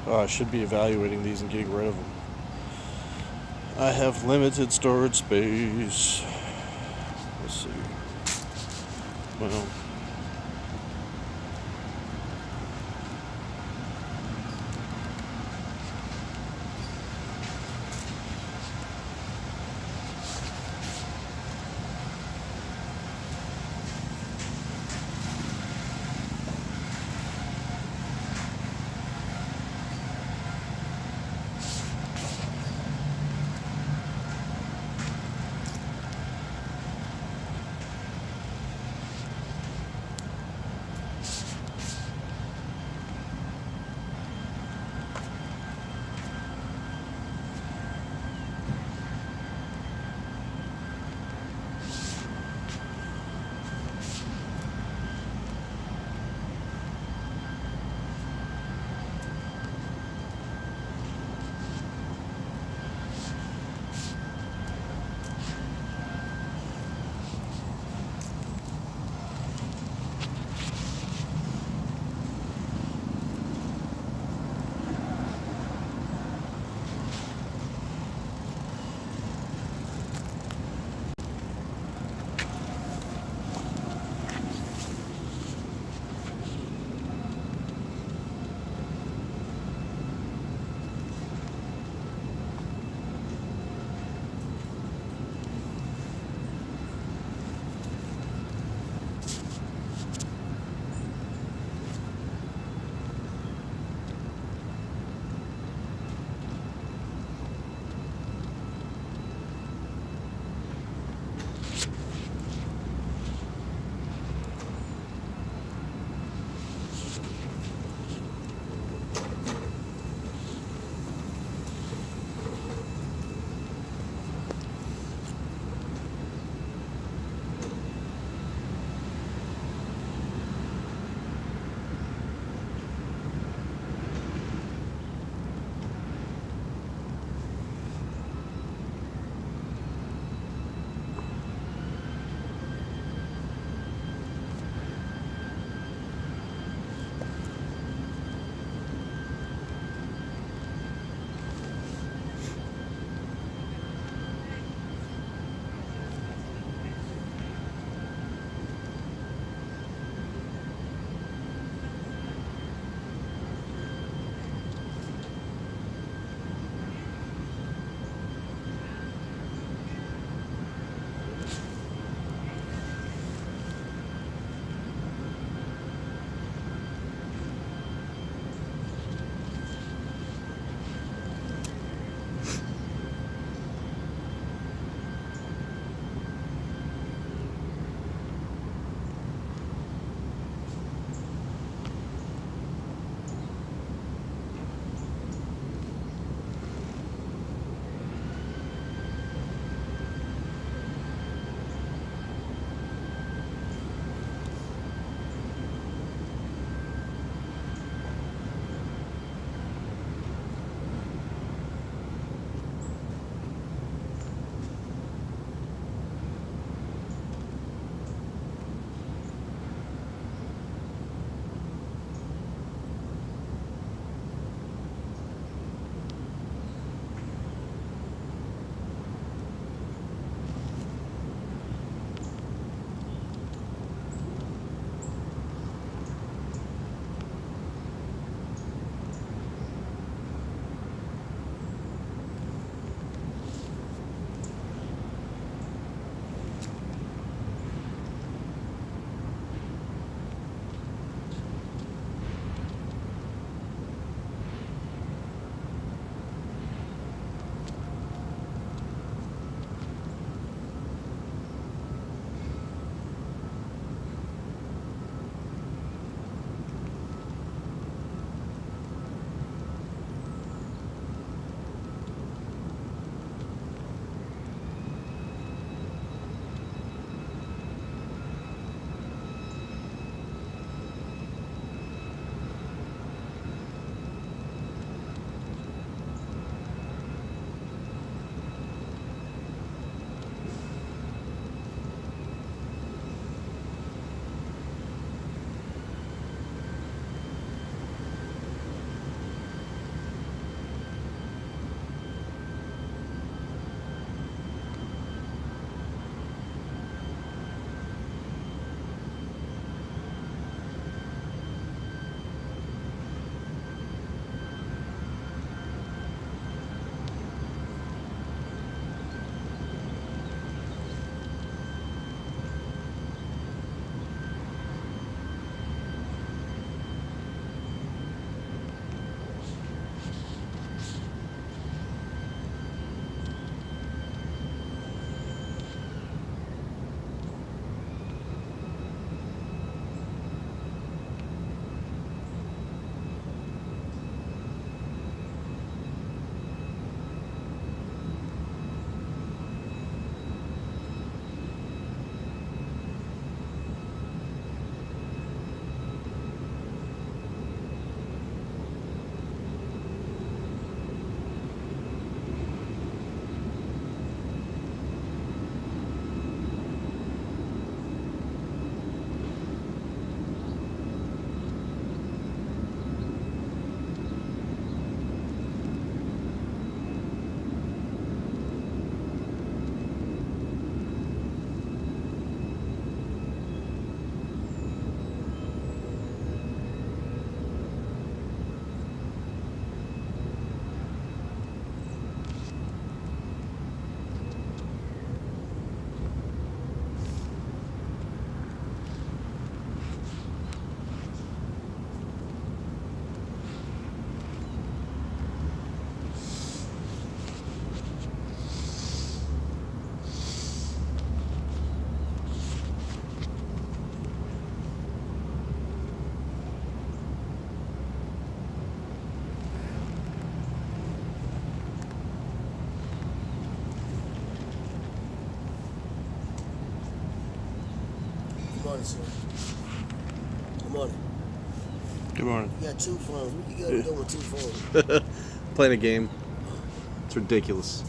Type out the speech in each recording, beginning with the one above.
I should be evaluating these and getting rid of them. I have limited storage space. Let's see. Well, morning, sir. Good morning. Good morning. You got 2 phones. What you got doing with 2 phones? Playing a game. It's ridiculous.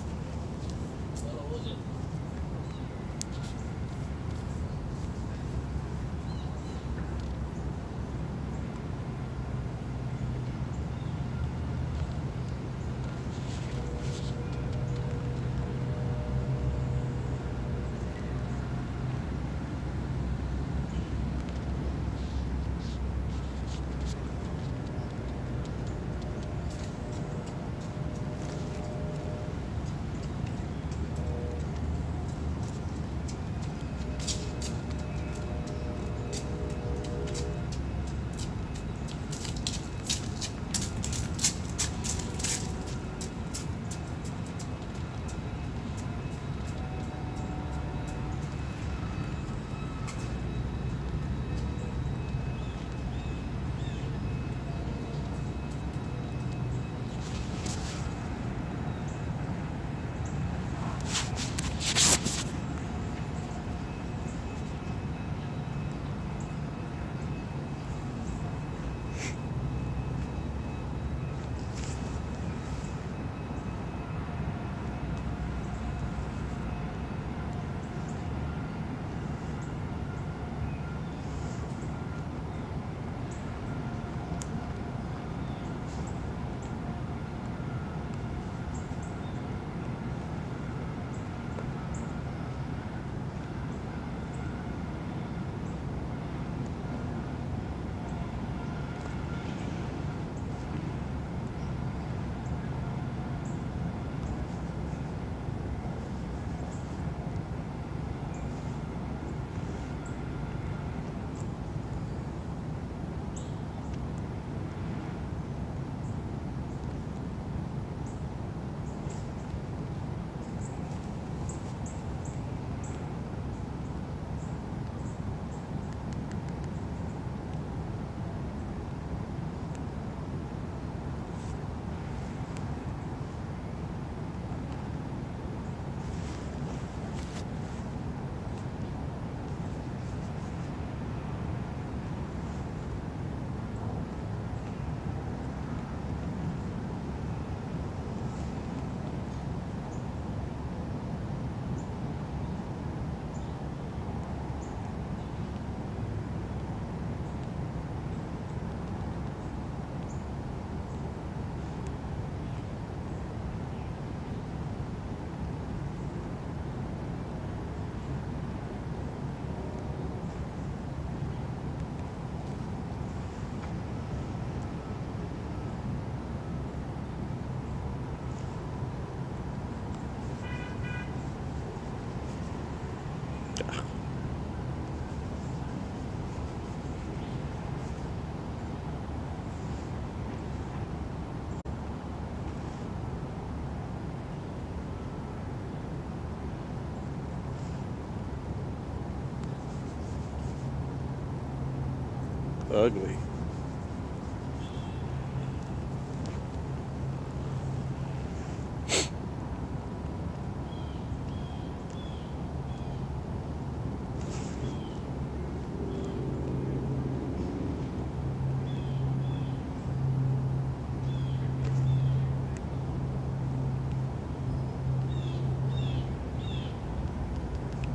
Ugly.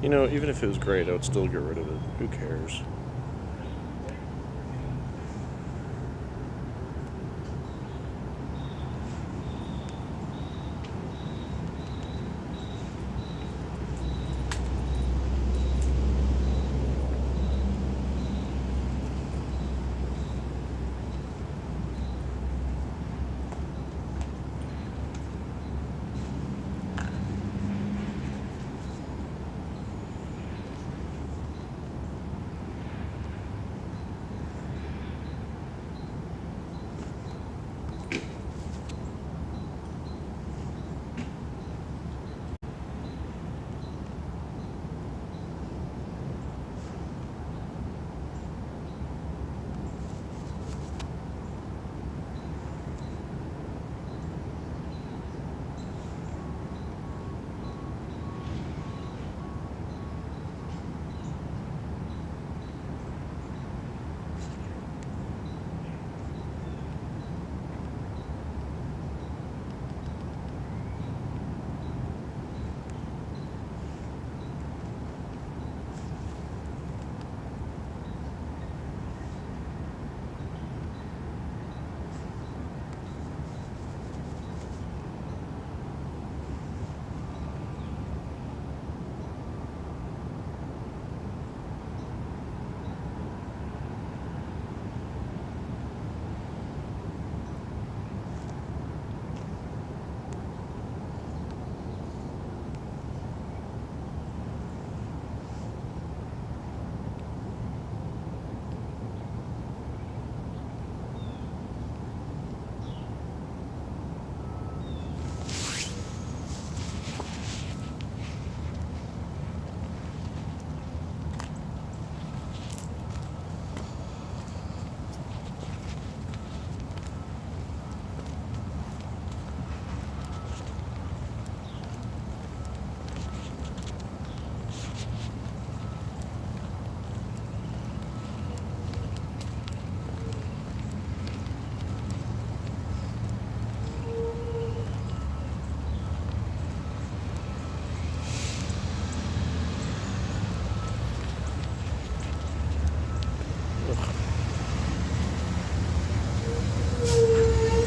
You know, even if it was great, I would still get rid of it. Who cares?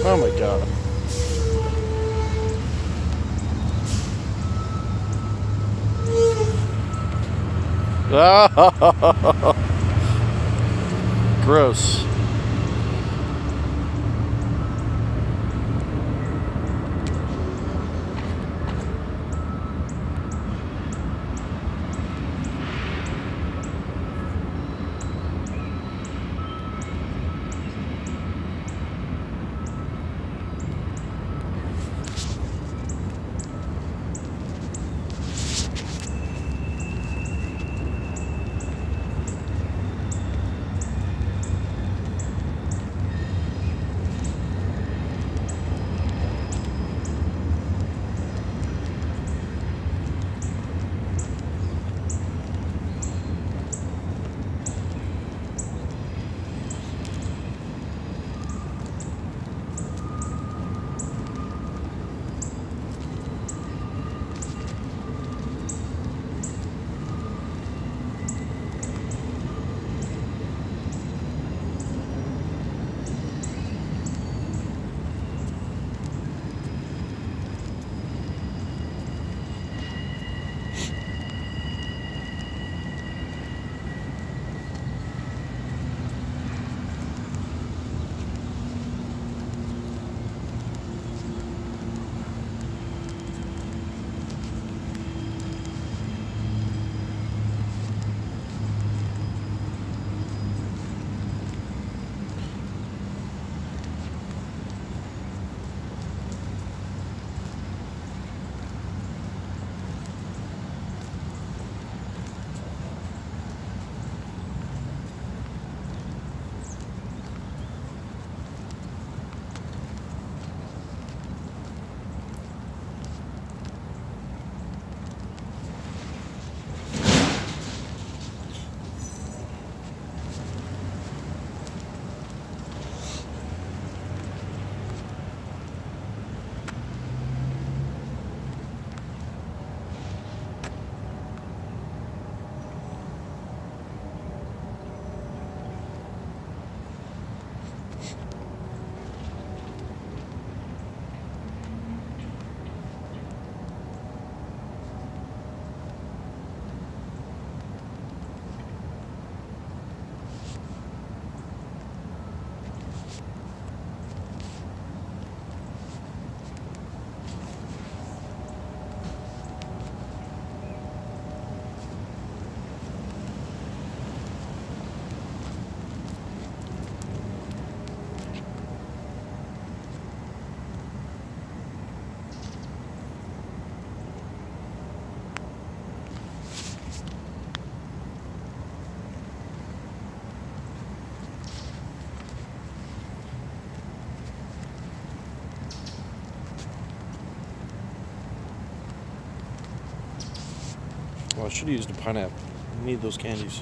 Oh my god. Gross. Well, I should have used a pineapple. I need those candies.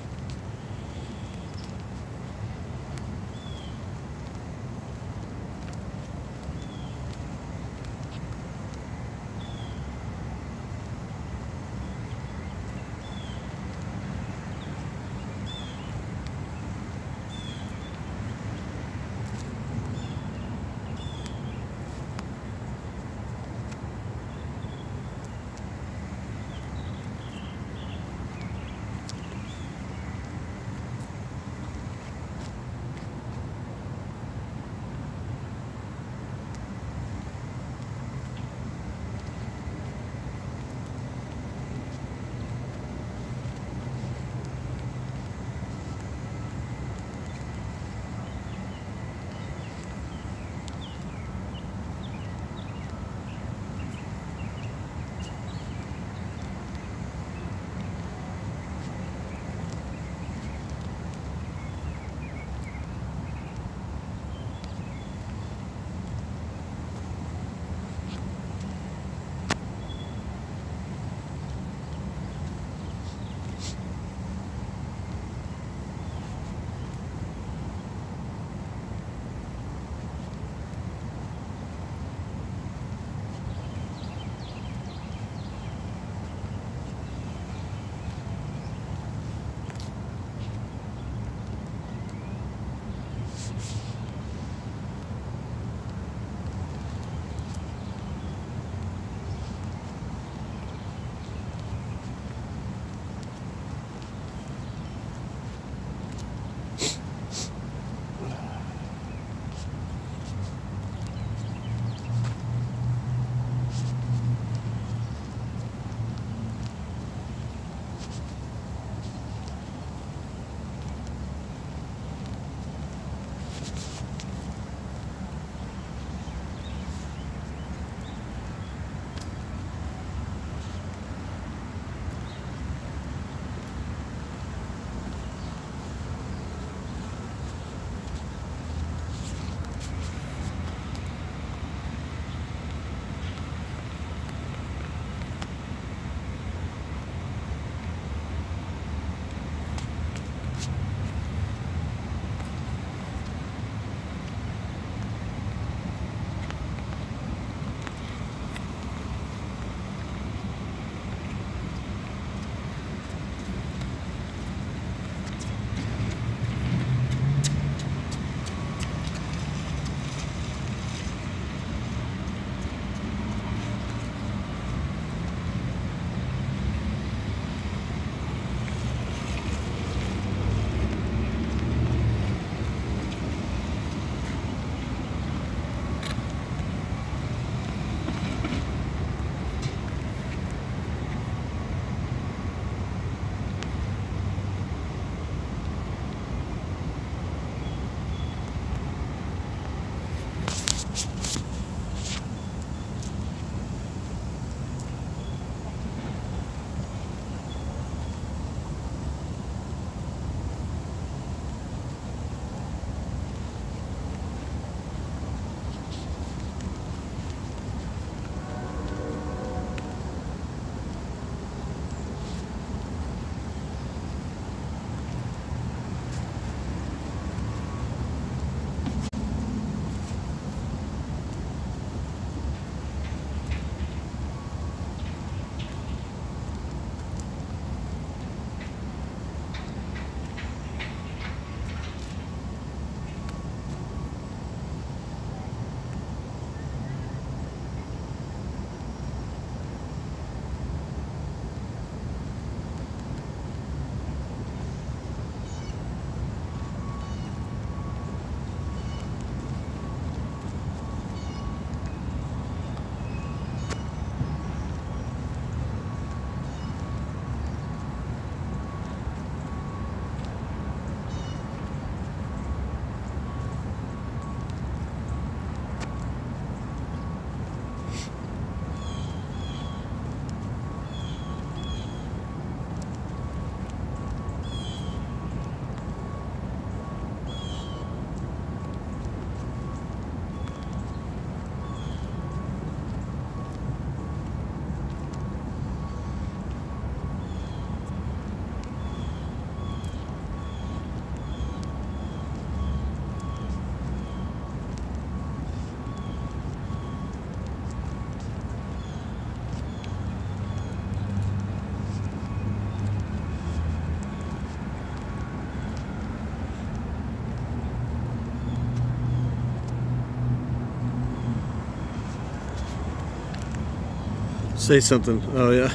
Say something. Oh, yeah.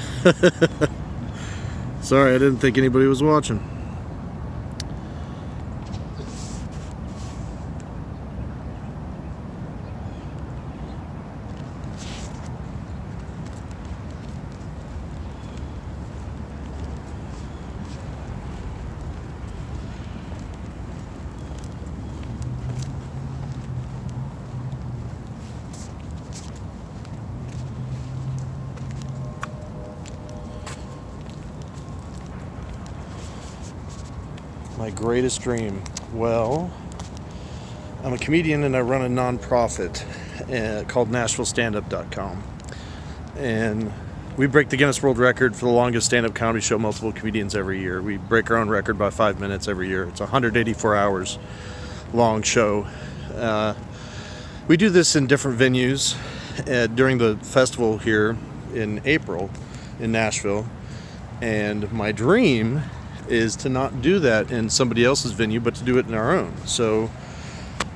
Sorry, I didn't think anybody was watching. My greatest dream. Well, I'm a comedian and I run a nonprofit called NashvilleStandup.com. And we break the Guinness World Record for the longest stand-up comedy show, multiple comedians every year. We break our own record by 5 minutes every year. It's a 184 hours long show. We do this in different venues during the festival here in April in Nashville. And my dream is to not do that in somebody else's venue, but to do it in our own. So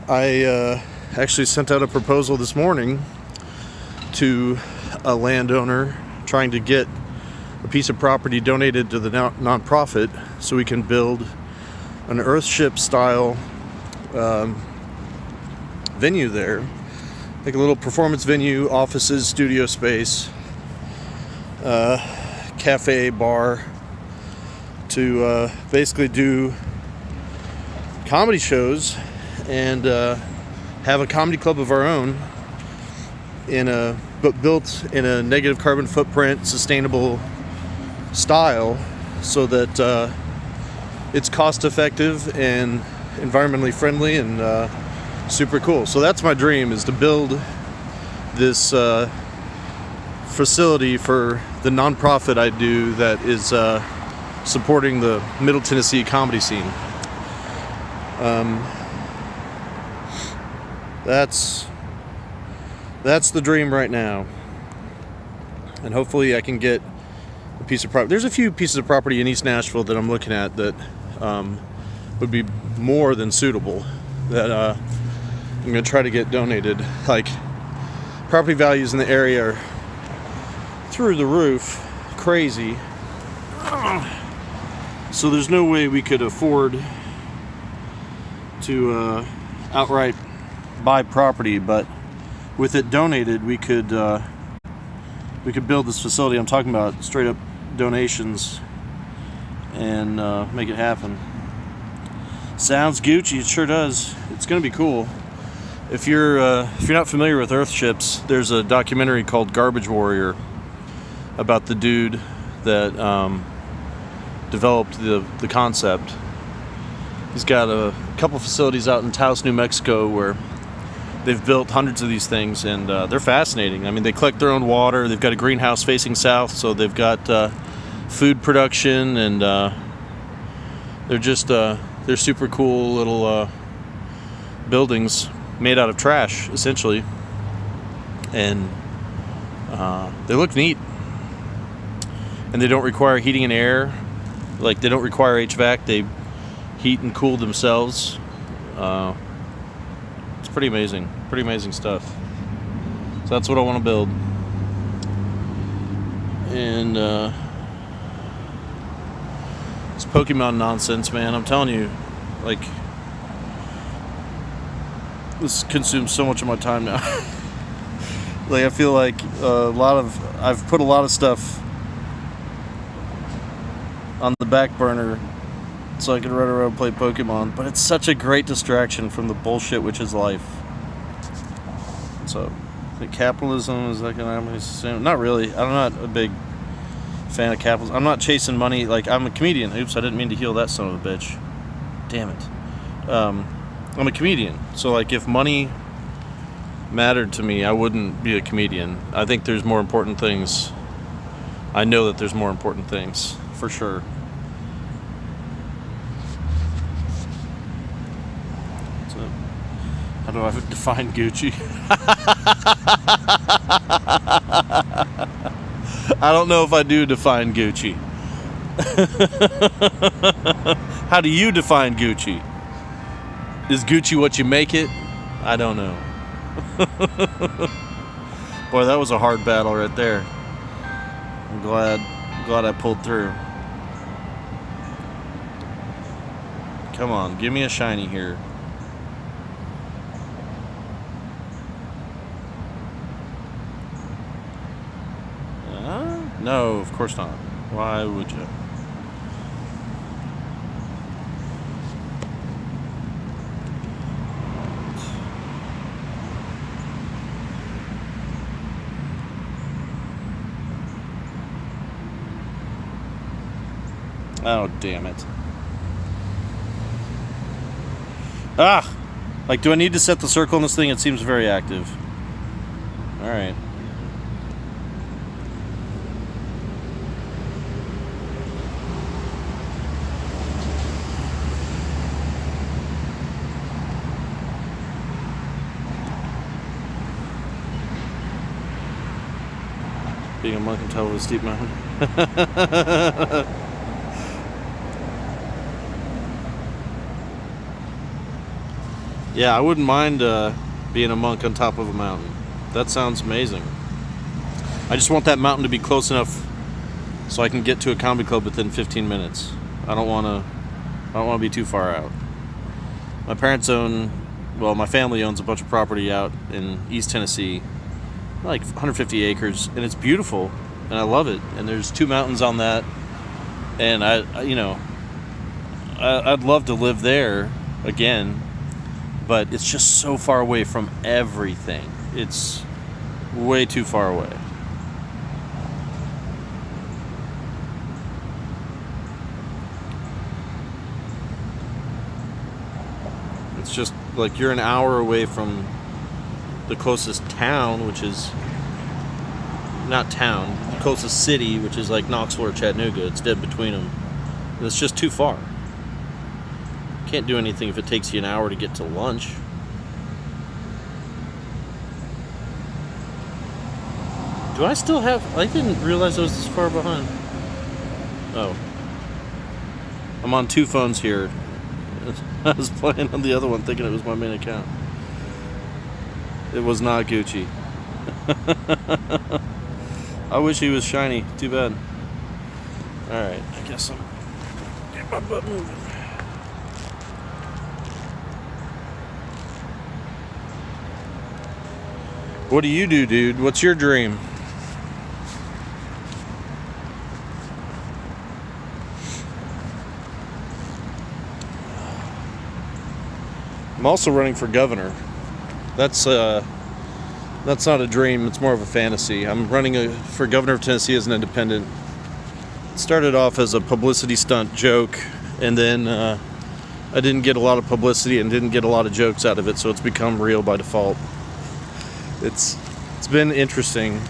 I actually sent out a proposal this morning to a landowner trying to get a piece of property donated to the nonprofit so we can build an Earthship style venue there, like a little performance venue, offices, studio space, cafe, bar, to basically do comedy shows and have a comedy club of our own but built in a negative carbon footprint, sustainable style, so that it's cost effective and environmentally friendly and super cool. So that's my dream, is to build this facility for the nonprofit I do that is supporting the Middle Tennessee comedy scene. That's the dream right now, and hopefully I can get a piece of property. There's a few pieces of property in East Nashville that I'm looking at that would be more than suitable, that I'm going to try to get donated. Like, property values in the area are through the roof, crazy. So there's no way we could afford to outright buy property, but with it donated, we could build this facility. I'm talking about straight up donations and make it happen. Sounds Gucci. It sure does. It's gonna be cool. If you're not familiar with Earthships, there's a documentary called Garbage Warrior about the dude that developed the concept. He's got a couple facilities out in Taos, New Mexico, where they've built hundreds of these things, and they're fascinating. I mean, they collect their own water. They've got a greenhouse facing south, so they've got food production, and they're super cool little buildings made out of trash, essentially, and they look neat, and they don't require heating and air. Like, they don't require HVAC. They heat and cool themselves. It's pretty amazing stuff. So that's what I want to build. And it's Pokemon nonsense, man. I'm telling you, like, this consumes so much of my time now. Like, I feel like I've put a lot of stuff on the back burner so I can run around and play Pokemon, but it's such a great distraction from the bullshit which is life. So, capitalism is economically sustainable. Not really. I'm not a big fan of capitalism. I'm not chasing money. Like, I'm a comedian. Oops, I didn't mean to heal that son of a bitch. Damn it. I'm a comedian. So, like, if money mattered to me, I wouldn't be a comedian. I think there's more important things. I know that there's more important things, for sure. So, how do I define Gucci? I don't know if I do define Gucci. How do you define Gucci? Is Gucci what you make it? I don't know. Boy, that was a hard battle right there. I'm glad I pulled through. Come on, give me a shiny here. No, of course not. Why would you? Oh, damn it. Ah! Like, do I need to set the circle on this thing? It seems very active. Alright. Being a monk on top of a steep mountain. Yeah, I wouldn't mind being a monk on top of a mountain. That sounds amazing. I just want that mountain to be close enough so I can get to a comedy club within 15 minutes. I don't want to be too far out. My parents my family owns a bunch of property out in East Tennessee, like 150 acres, and it's beautiful, and I love it. And there's 2 mountains on that, and I'd love to live there again. But it's just so far away from everything. It's way too far away. It's just like you're an hour away from the closest town, which is not town, the closest city, which is like Knoxville or Chattanooga. It's dead between them. And it's just too far. Can't do anything if it takes you an hour to get to lunch. Do I still have... I didn't realize I was this far behind. Oh. I'm on 2 phones here. I was playing on the other one thinking it was my main account. It was not Gucci. I wish he was shiny. Too bad. Alright, I guess I'm... Get my butt moving. What do you do, dude? What's your dream? I'm also running for governor. That's not a dream, it's more of a fantasy. I'm running for governor of Tennessee as an independent. It started off as a publicity stunt joke, and then I didn't get a lot of publicity and didn't get a lot of jokes out of it, so it's become real by default. It's been interesting.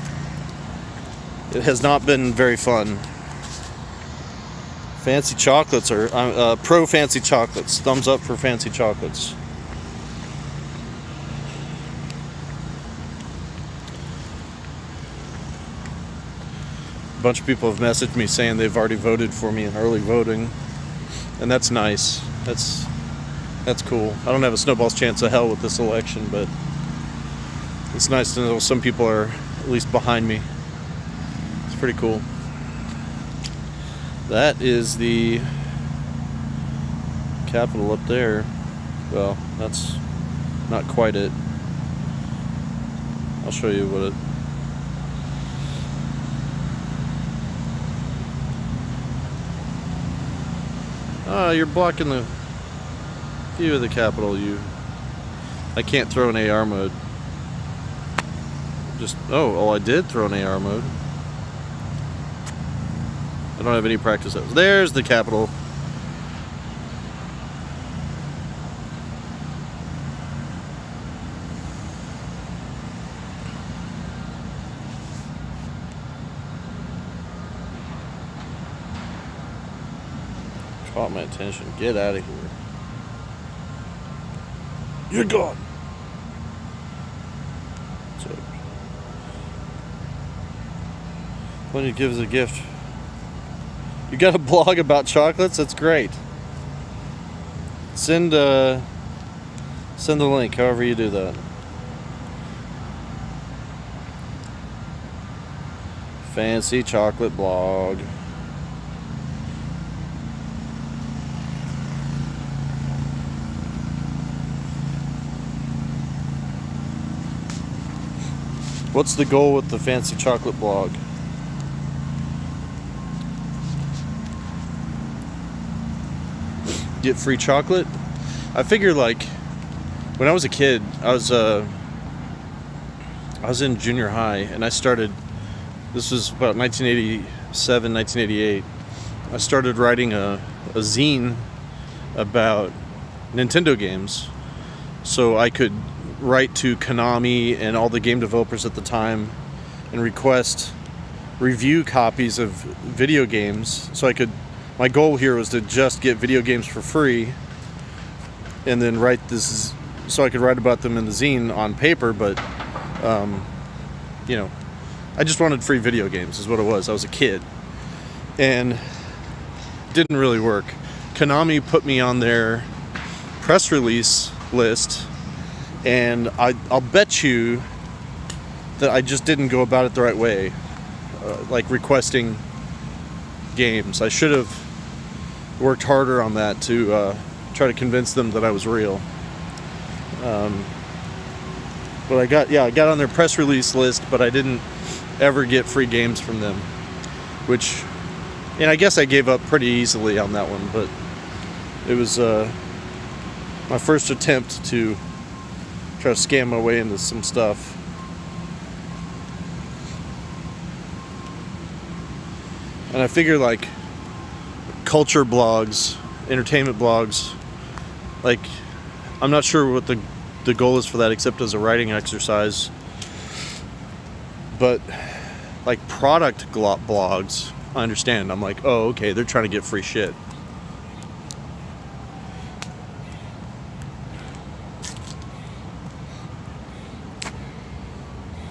It has not been very fun. Fancy chocolates are pro fancy chocolates. Thumbs up for fancy chocolates. A bunch of people have messaged me saying they've already voted for me in early voting, and that's nice. That's cool. I don't have a snowball's chance of hell with this election, but it's nice to know some people are at least behind me. It's pretty cool. That is the Capitol up there. Well, that's not quite it. I'll show you what it... you're blocking the view of the Capitol. I can't throw an AR mode. I did throw an AR mode. I don't have any practice. There's the Capitol. Caught my attention. Get out of here. You're gone. When you give us a gift. You got a blog about chocolates? That's great. Send the link, however you do that. Fancy chocolate blog. What's the goal with the fancy chocolate blog? Get free chocolate? I figure, like, when I was a kid, I was in junior high, and I started, this was about 1987, 1988. I started writing a zine about Nintendo games, so I could write to Konami and all the game developers at the time and request review copies of video games. So my goal here was to just get video games for free and then write this so I could write about them in the zine on paper. But I just wanted free video games is what it was. I was a kid, and it didn't really work. Konami put me on their press release list, and I'll bet you that I just didn't go about it the right way, like requesting games. I should have worked harder on that to try to convince them that I was real. But I got on their press release list, but I didn't ever get free games from them, and I guess I gave up pretty easily on that one, but it was my first attempt to try to scam my way into some stuff. And I figure, like, culture blogs, entertainment blogs, like, I'm not sure what the goal is for that except as a writing exercise. But, like, product blogs, I understand. I'm like, oh, okay, they're trying to get free shit.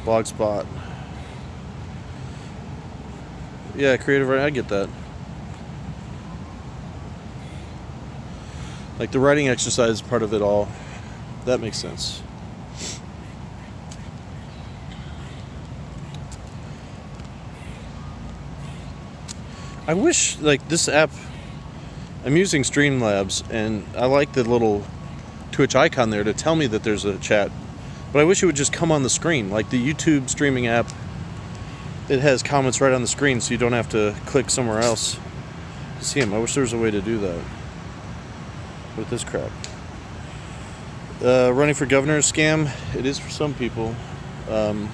Blogspot. Yeah, creative writing, I get that. Like, the writing exercise is part of it all. That makes sense. I wish, like, this app, I'm using Streamlabs, and I like the little Twitch icon there to tell me that there's a chat. But I wish it would just come on the screen. Like the YouTube streaming app, it has comments right on the screen, so you don't have to click somewhere else to see them. I wish there was a way to do that with this crap. Running for governor is scam. It is for some people. I'll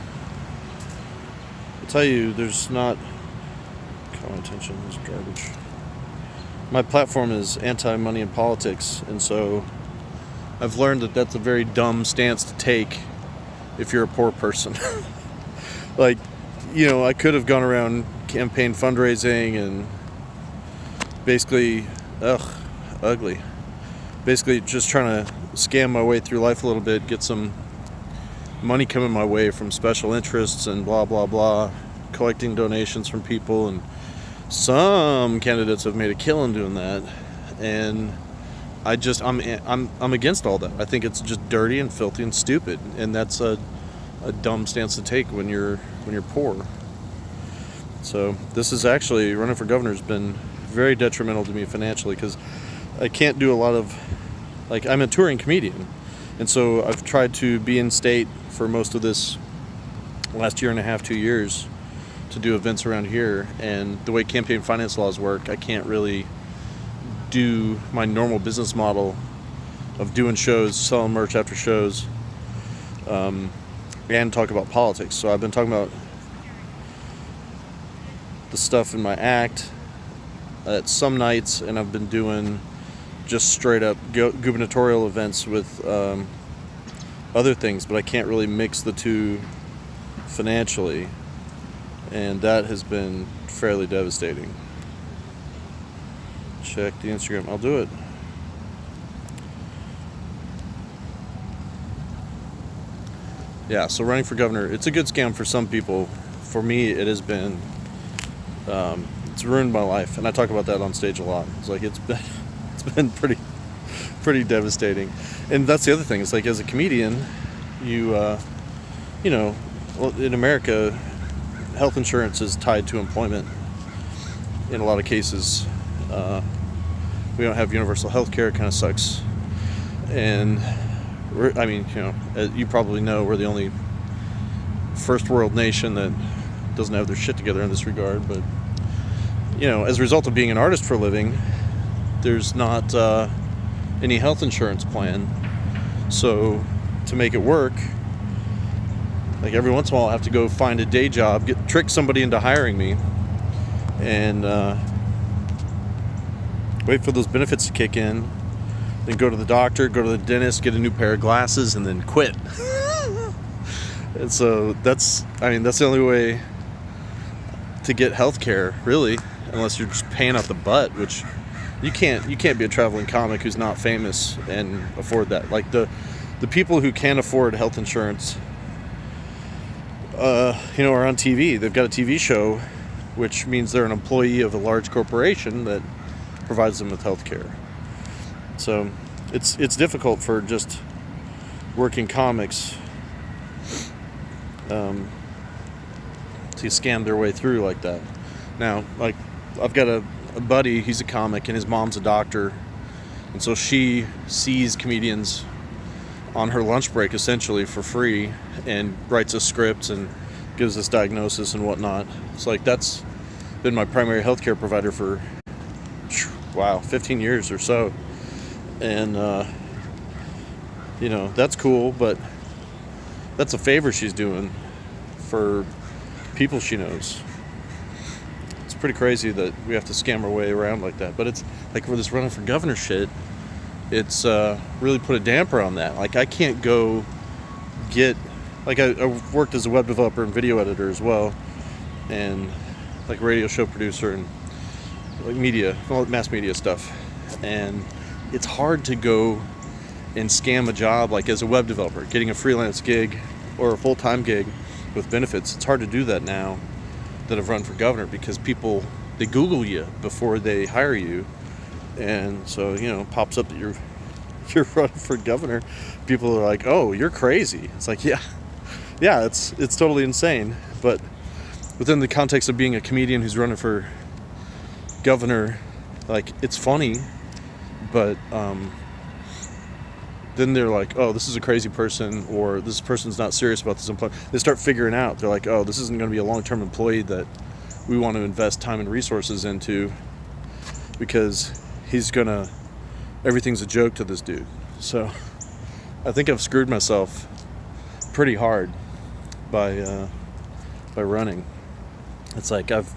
tell you, there's not... Call attention, this is garbage. My platform is anti-money in politics, and so I've learned that that's a very dumb stance to take if you're a poor person. Like, I could have gone around campaign fundraising and basically, ugly. Basically just trying to scam my way through life a little bit, get some money coming my way from special interests and blah, blah, blah, collecting donations from people, and some candidates have made a killing doing that. And I'm against all that. I think it's just dirty and filthy and stupid, and that's a dumb stance to take when you're poor. So this is actually, running for governor has been very detrimental to me financially, because I can't do a lot of, like, I'm a touring comedian, and so I've tried to be in state for most of this last year and a half, 2 years, to do events around here, and the way campaign finance laws work, I can't really do my normal business model of doing shows, selling merch after shows, and talk about politics. So I've been talking about the stuff in my act at some nights, and I've been doing just straight up gubernatorial events with other things, but I can't really mix the two financially, and that has been fairly devastating. Check the Instagram. I'll do it. Yeah, so running for governor, it's a good scam for some people. For me, it has been, it's ruined my life, and I talk about that on stage a lot. It's like, it's been pretty devastating. And that's the other thing. It's like, as a comedian, in America, health insurance is tied to employment in a lot of cases. We don't have universal health care. It kind of sucks. And as you probably know, we're the only first world nation that doesn't have their shit together in this regard. But as a result of being an artist for a living, there's not any health insurance plan. So to make it work, like every once in a while I have to go find a day job, trick somebody into hiring me, and wait for those benefits to kick in, then go to the doctor, go to the dentist, get a new pair of glasses, and then quit. And so that's the only way to get health care, really, unless you're just paying out the butt, which you can't be a traveling comic who's not famous and afford that. Like the people who can afford health insurance are on TV. They've got a TV show, which means they're an employee of a large corporation that provides them with health care. So it's difficult for just working comics to scam their way through like that. Now, like, I've got a buddy, he's a comic, and his mom's a doctor, and so she sees comedians on her lunch break essentially for free and writes us scripts and gives us diagnosis and whatnot. So like that's been my primary healthcare provider for 15 years or so. And that's cool, but that's a favor she's doing for people she knows. It's pretty crazy that we have to scam our way around like that. But it's like with this running for governor shit, it's really put a damper on that. Like I can't go get, like I worked as a web developer and video editor as well, and like radio show producer and like mass media stuff. And it's hard to go and scam a job like as a web developer, getting a freelance gig or a full-time gig with benefits. It's hard to do that now that I've run for governor, because people, they Google you before they hire you. And so, pops up that you're running for governor. People are like, "Oh, you're crazy." It's like, yeah, it's totally insane. But within the context of being a comedian who's running for governor, like, it's funny. But then they're like, "Oh, this is a crazy person," or "This person's not serious about this employee." They start figuring out. They're like, "Oh, this isn't going to be a long-term employee that we want to invest time and resources into, because everything's a joke to this dude." So I think I've screwed myself pretty hard by running. It's like I've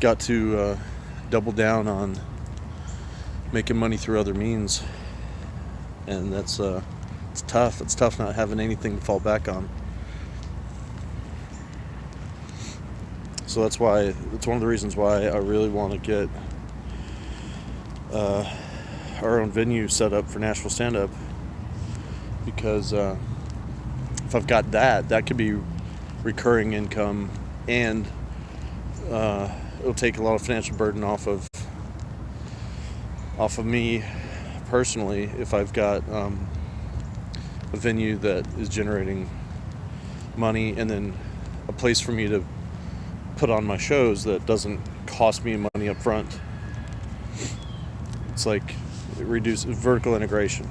got to double down on making money through other means, and that's it's tough. It's tough not having anything to fall back on. So it's one of the reasons why I really want to get our own venue set up for Nashville stand-up, because if I've got that could be recurring income, and it'll take a lot of financial burden off of me personally, if I've got a venue that is generating money, and then a place for me to put on my shows that doesn't cost me money up front. It's like it reduces vertical integration,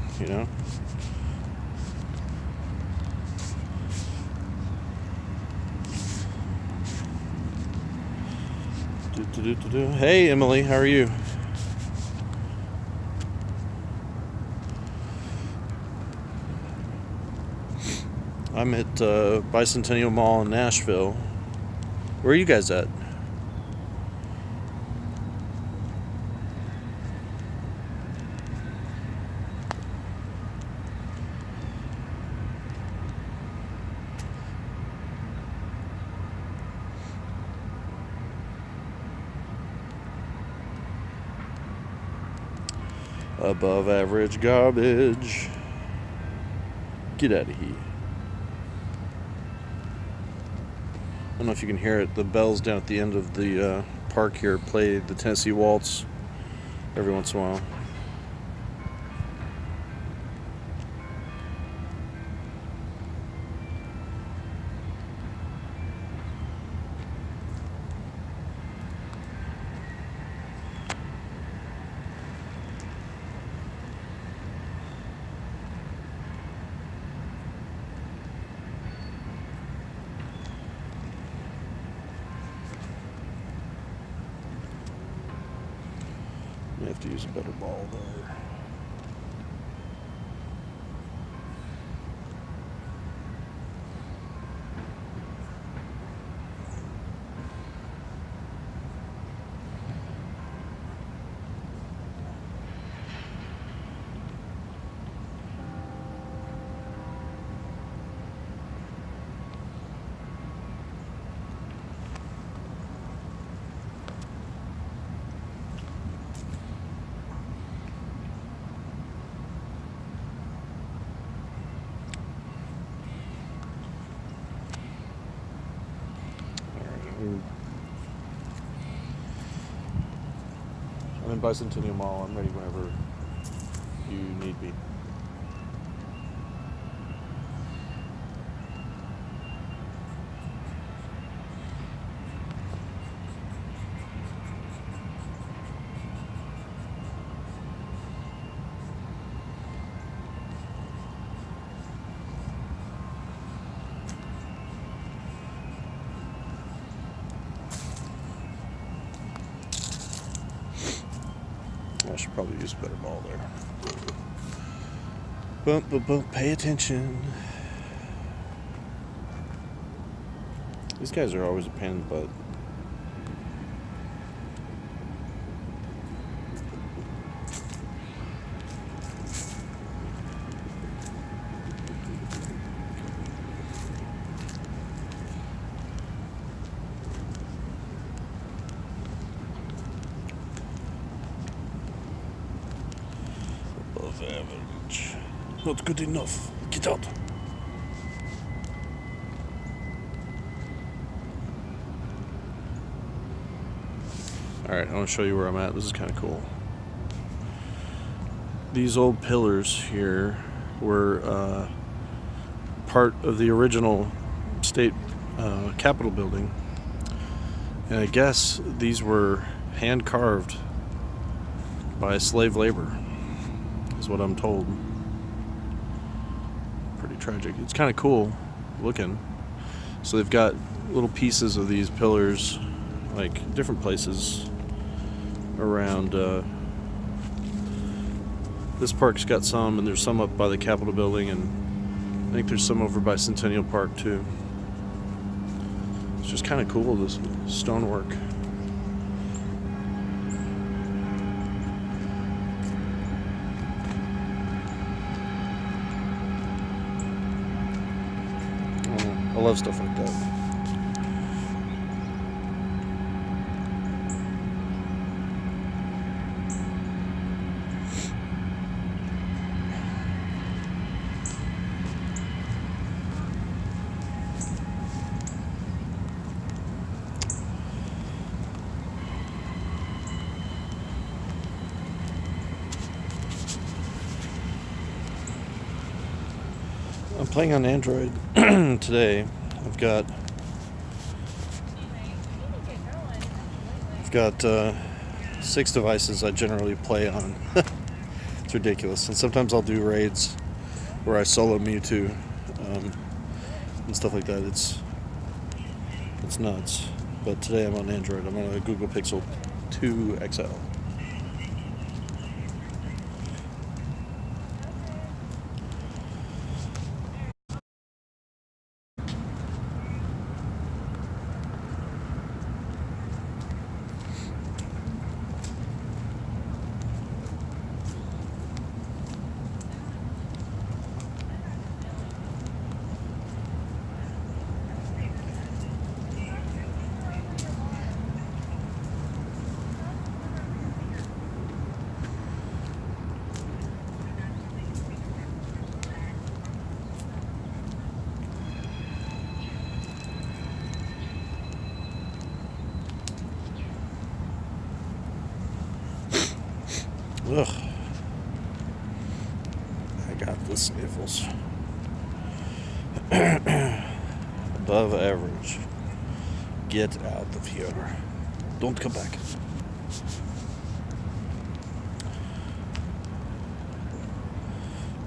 Hey Emily, how are you? I'm at Bicentennial Mall in Nashville. Where are you guys at? Above average garbage. Get out of here. I don't know if you can hear it. The bells down at the end of the park here play the Tennessee Waltz every once in a while. have to use a better ball there. I'm in Bicentennial Mall. I'm ready whenever you need me. I should probably use a better ball there. Bump, bump, bump, pay attention. These guys are always a pain in the butt. Above average. Not good enough. Get out. Alright, I want to show you where I'm at. This is kind of cool. These old pillars here were part of the original state capitol building. And I guess these were hand carved by slave labor, is what I'm told. Pretty tragic. It's kind of cool looking. So they've got little pieces of these pillars, like different places around. This park's got some, and there's some up by the Capitol building, and I think there's some over by Bicentennial Park too. It's just kind of cool, this stonework. I love stuff like that. I'm playing on Android today. I've got 6 devices I generally play on. It's ridiculous. And sometimes I'll do raids where I solo Mewtwo and stuff like that. It's nuts. But today I'm on Android. I'm on a Google Pixel 2 XL. Ugh. I got the sniffles. Above average. Get out of here. Don't come back.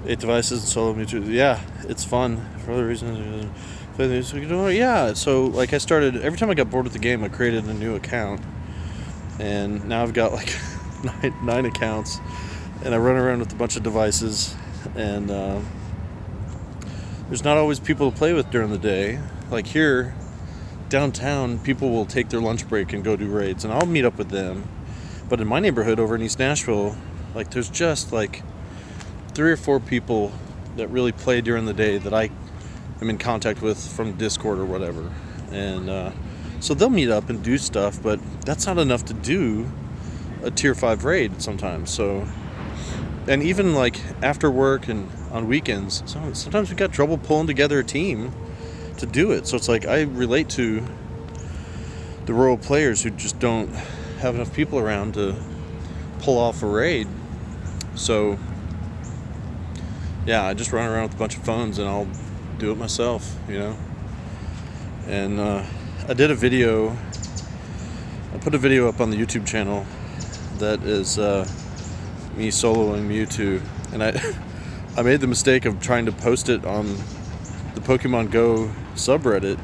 Eight devices and solo Mewtwo. Yeah, it's fun for other reasons. Yeah, so like I started, every time I got bored with the game, I created a new account. And now I've got like nine accounts, and I run around with a bunch of devices, and there's not always people to play with during the day. Like here, downtown, people will take their lunch break and go do raids, and I'll meet up with them. But in my neighborhood over in East Nashville, like there's just like 3 or 4 people that really play during the day that I am in contact with from Discord or whatever. And so they'll meet up and do stuff, but that's not enough to do a tier 5 raid sometimes. So, and even like after work and on weekends, sometimes we got trouble pulling together a team to do it. So it's like I relate to the rural players who just don't have enough people around to pull off a raid. So yeah, I just run around with a bunch of phones and I'll do it myself, you know. And I did a video. I put a video up on the YouTube channel that is me soloing Mewtwo, and I made the mistake of trying to post it on the Pokemon Go subreddit.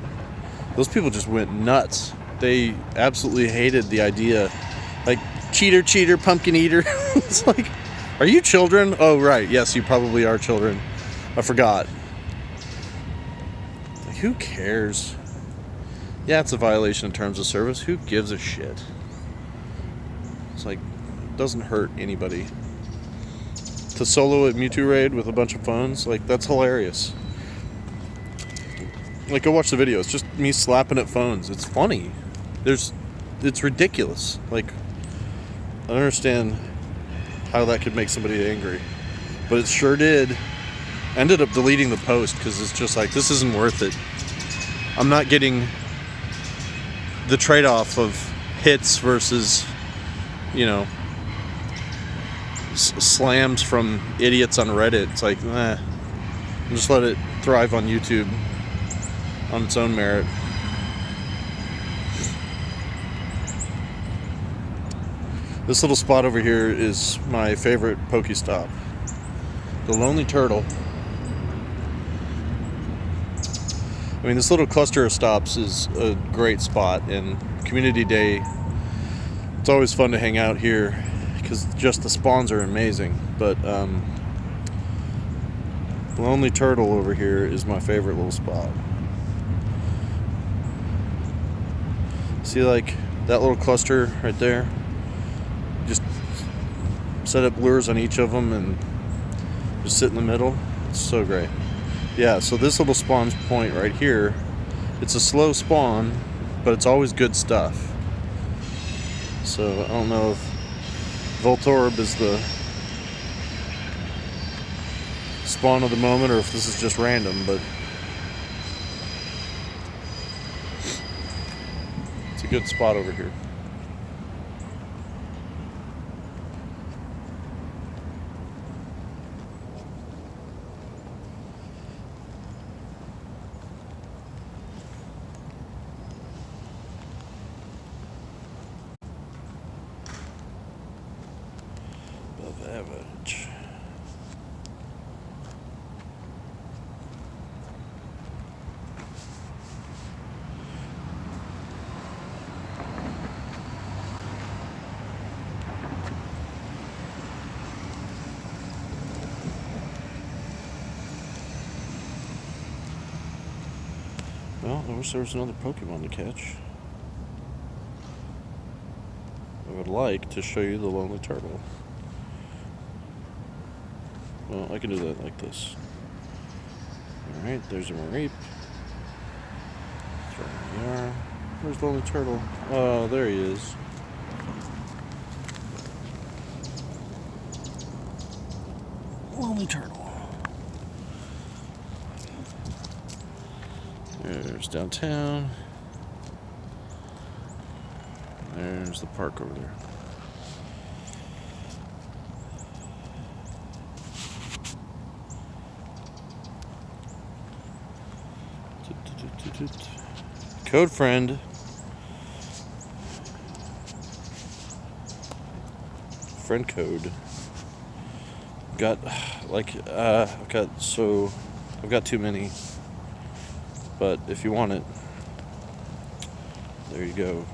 Those people just went nuts. They absolutely hated the idea, like cheater, pumpkin eater. It's like, are you children? Oh right, yes, you probably are children. I forgot. Like, who cares? Yeah, it's a violation of terms of service. Who gives a shit? It's like, it doesn't hurt anybody. To solo a Mewtwo raid with a bunch of phones, like, that's hilarious. Like, go watch the video. It's just me slapping at phones. It's funny. It's ridiculous. Like, I don't understand how that could make somebody angry. But it sure did. Ended up deleting the post because it's just like, this isn't worth it. I'm not getting the trade-off of hits versus, you know, slams from idiots on Reddit. It's like, just let it thrive on YouTube on its own merit. This little spot over here is my favorite Pokestop. The Lonely Turtle. I mean, this little cluster of stops is a great spot, and Community Day, it's always fun to hang out here because just the spawns are amazing. But Lonely Turtle over here is my favorite little spot. See, like that little cluster right there? Just set up lures on each of them and just sit in the middle. It's so great. Yeah, so this little spawn point right here, it's a slow spawn, but it's always good stuff. So I don't know if Voltorb is the spawn of the moment or if this is just random, but it's a good spot over here. Average. Well, I wish there was another Pokemon to catch. I would like to show you the Lonely Turtle. Well, I can do that like this. Alright, there's a Mareep. There we are. Where's the Lonely Turtle? Oh, there he is. Lonely Turtle. There's downtown. There's the park over there. Code friend. Friend code. Got like I've got too many. But if you want it, there you go.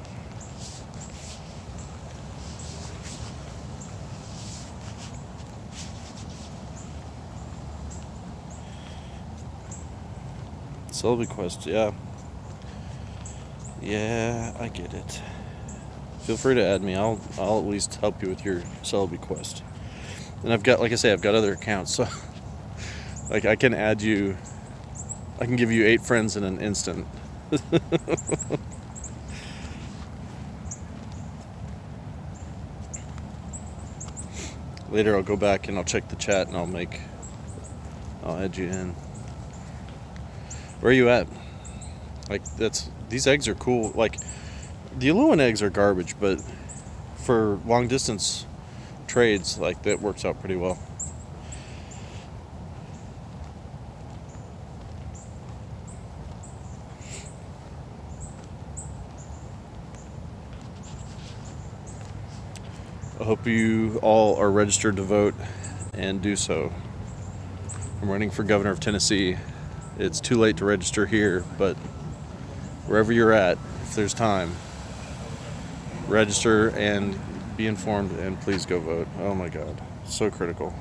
Celebi quest, yeah. Yeah, I get it. Feel free to add me. I'll at least help you with your Celebi quest. And I've got, like I say, I've got other accounts, so like I can add you. I can give you 8 friends in an instant. Later I'll go back and I'll check the chat and I'll add you in. Where are you at? Like, these eggs are cool. Like, the Aluan eggs are garbage, but for long distance trades, like, that works out pretty well. I hope you all are registered to vote and do so. I'm running for governor of Tennessee. It's too late to register here, but wherever you're at, if there's time, register and be informed, and please go vote. Oh my God, so critical.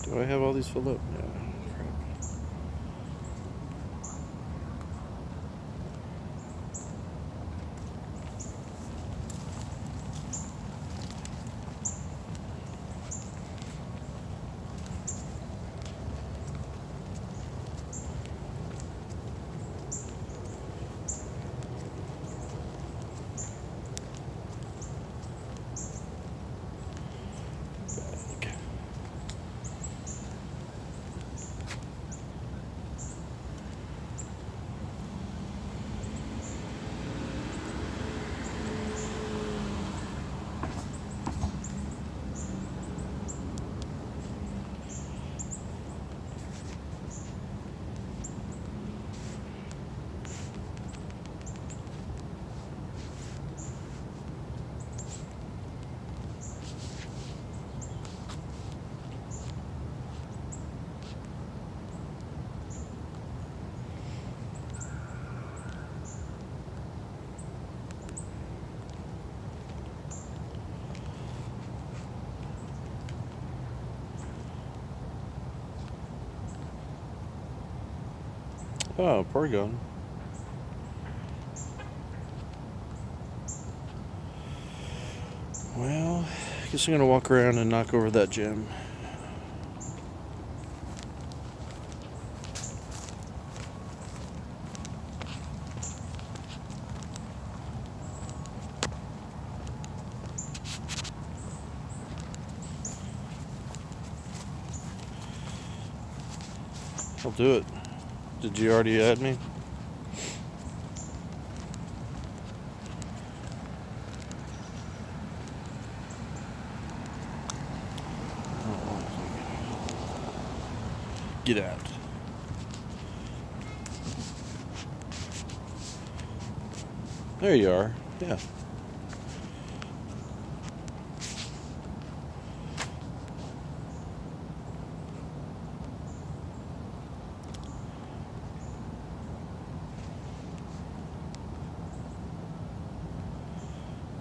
Do I have all these filled up? Yeah. Oh, Porygon. Well, I guess I'm gonna walk around and knock over that gym. I'll do it. Did you already add me? Get out. There you are. Yeah.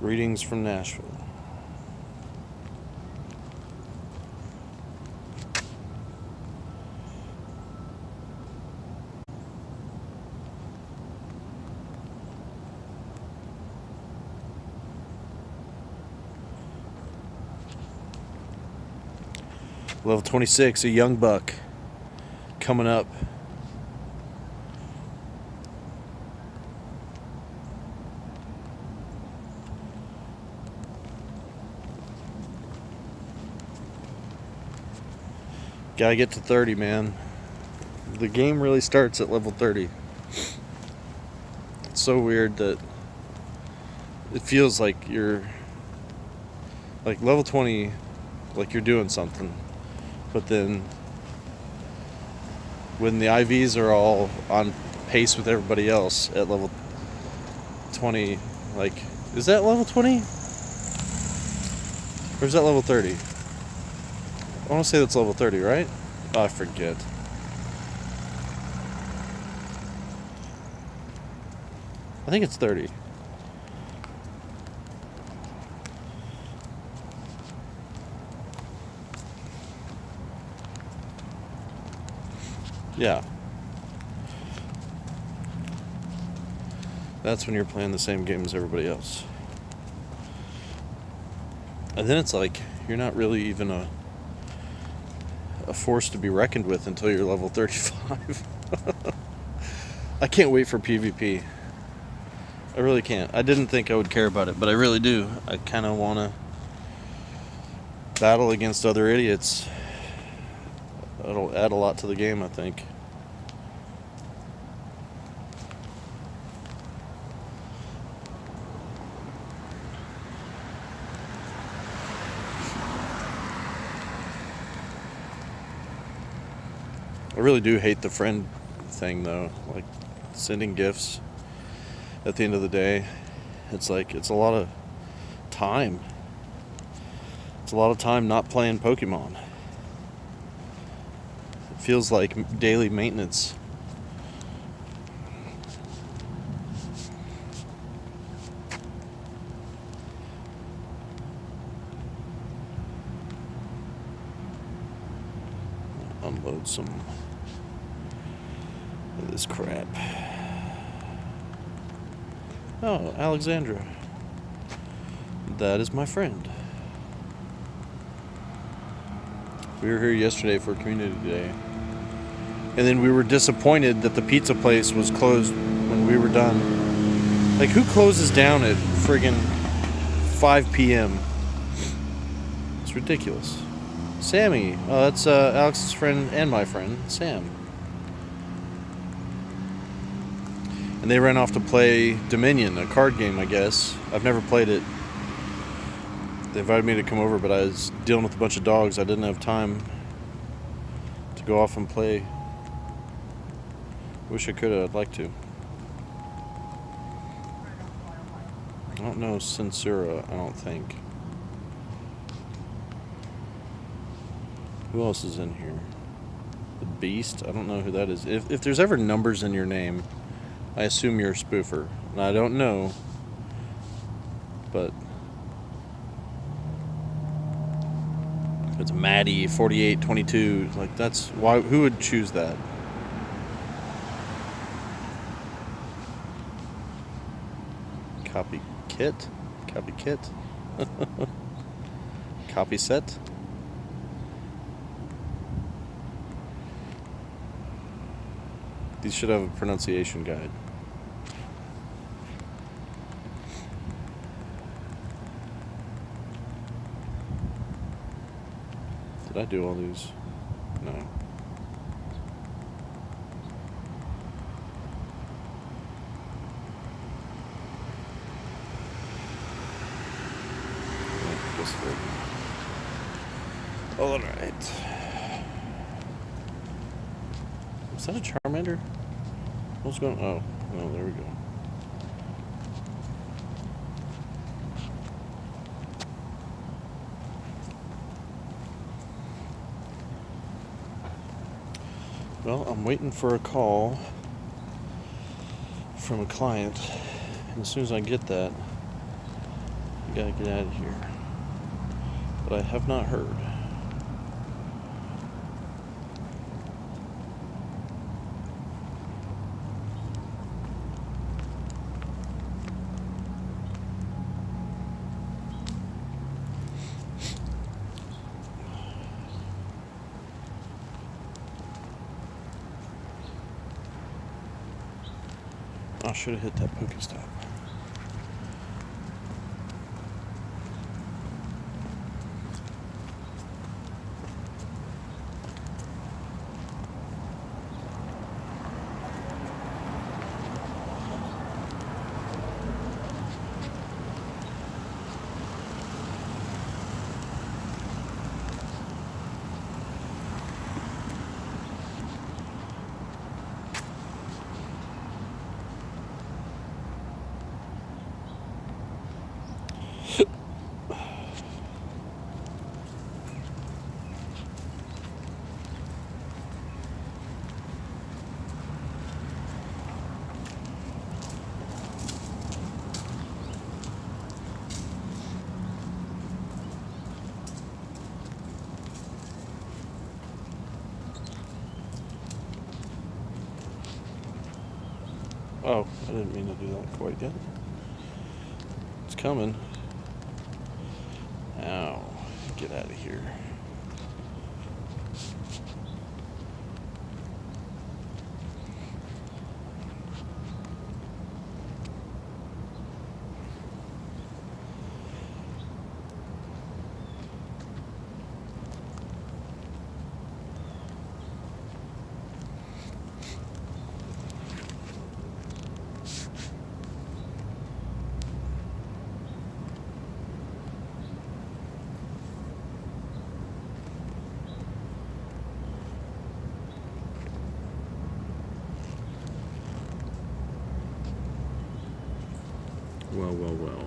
Greetings from Nashville. Level 26, a young buck coming up. Gotta get to 30, man. The game really starts at level 30. It's so weird that it feels like you're like level 20, like you're doing something. But then when the IVs are all on pace with everybody else at level 20, like, is that level 20? Or is that level 30? I want to say that's level 30, right? Oh, I forget. I think it's 30. Yeah. That's when you're playing the same game as everybody else. And then it's like, you're not really even a force to be reckoned with until you're level 35. I can't wait for PvP. I really can't. I didn't think I would care about it, but I really do. I kind of want to battle against other idiots. It'll add a lot to the game, I think. I really do hate the friend thing, though. Like, sending gifts at the end of the day. It's like, it's a lot of time. It's a lot of time not playing Pokemon. It feels like daily maintenance. Unload some of this crap. Oh, Alexandra. That is my friend. We were here yesterday for Community Day. And then we were disappointed that the pizza place was closed when we were done. Like, who closes down at friggin' 5 p.m.? It's ridiculous. Sammy. Oh, that's Alex's friend and my friend, Sam. And they ran off to play Dominion, a card game, I guess. I've never played it. They invited me to come over, but I was dealing with a bunch of dogs. I didn't have time to go off and play. Wish I could have. I'd like to. I don't know Censura, I don't think. Who else is in here? The Beast? I don't know who that is. If there's ever numbers in your name, I assume you're a spoofer. And I don't know, but it's Maddie 4822. Like, that's why. Who would choose that? Copy kit? Copy kit? Copy set? These should have a pronunciation guide. Did I do all these? No. All right. Is that a Charmander? What's going on? Oh, no, there we go. Well, I'm waiting for a call from a client, and as soon as I get that, I gotta get out of here. But I have not heard. I should have hit that Pokestop. I didn't mean to do that quite yet. It's coming. Ow. Get out of here. Well, well, well.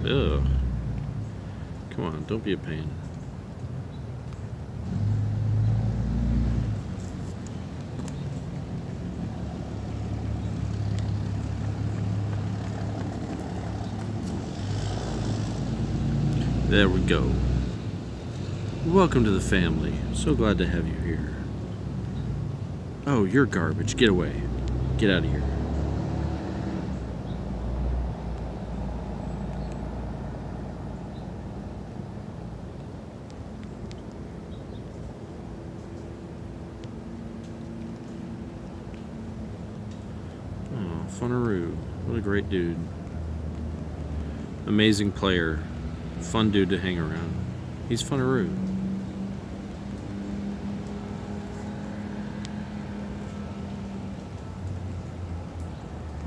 Ugh. Come on, don't be a pain. There we go. Welcome to the family. So glad to have you here. Oh, you're garbage. Get away. Get out of here. Oh, Funaroo. What a great dude. Amazing player. Fun dude to hang around. He's Funaroo.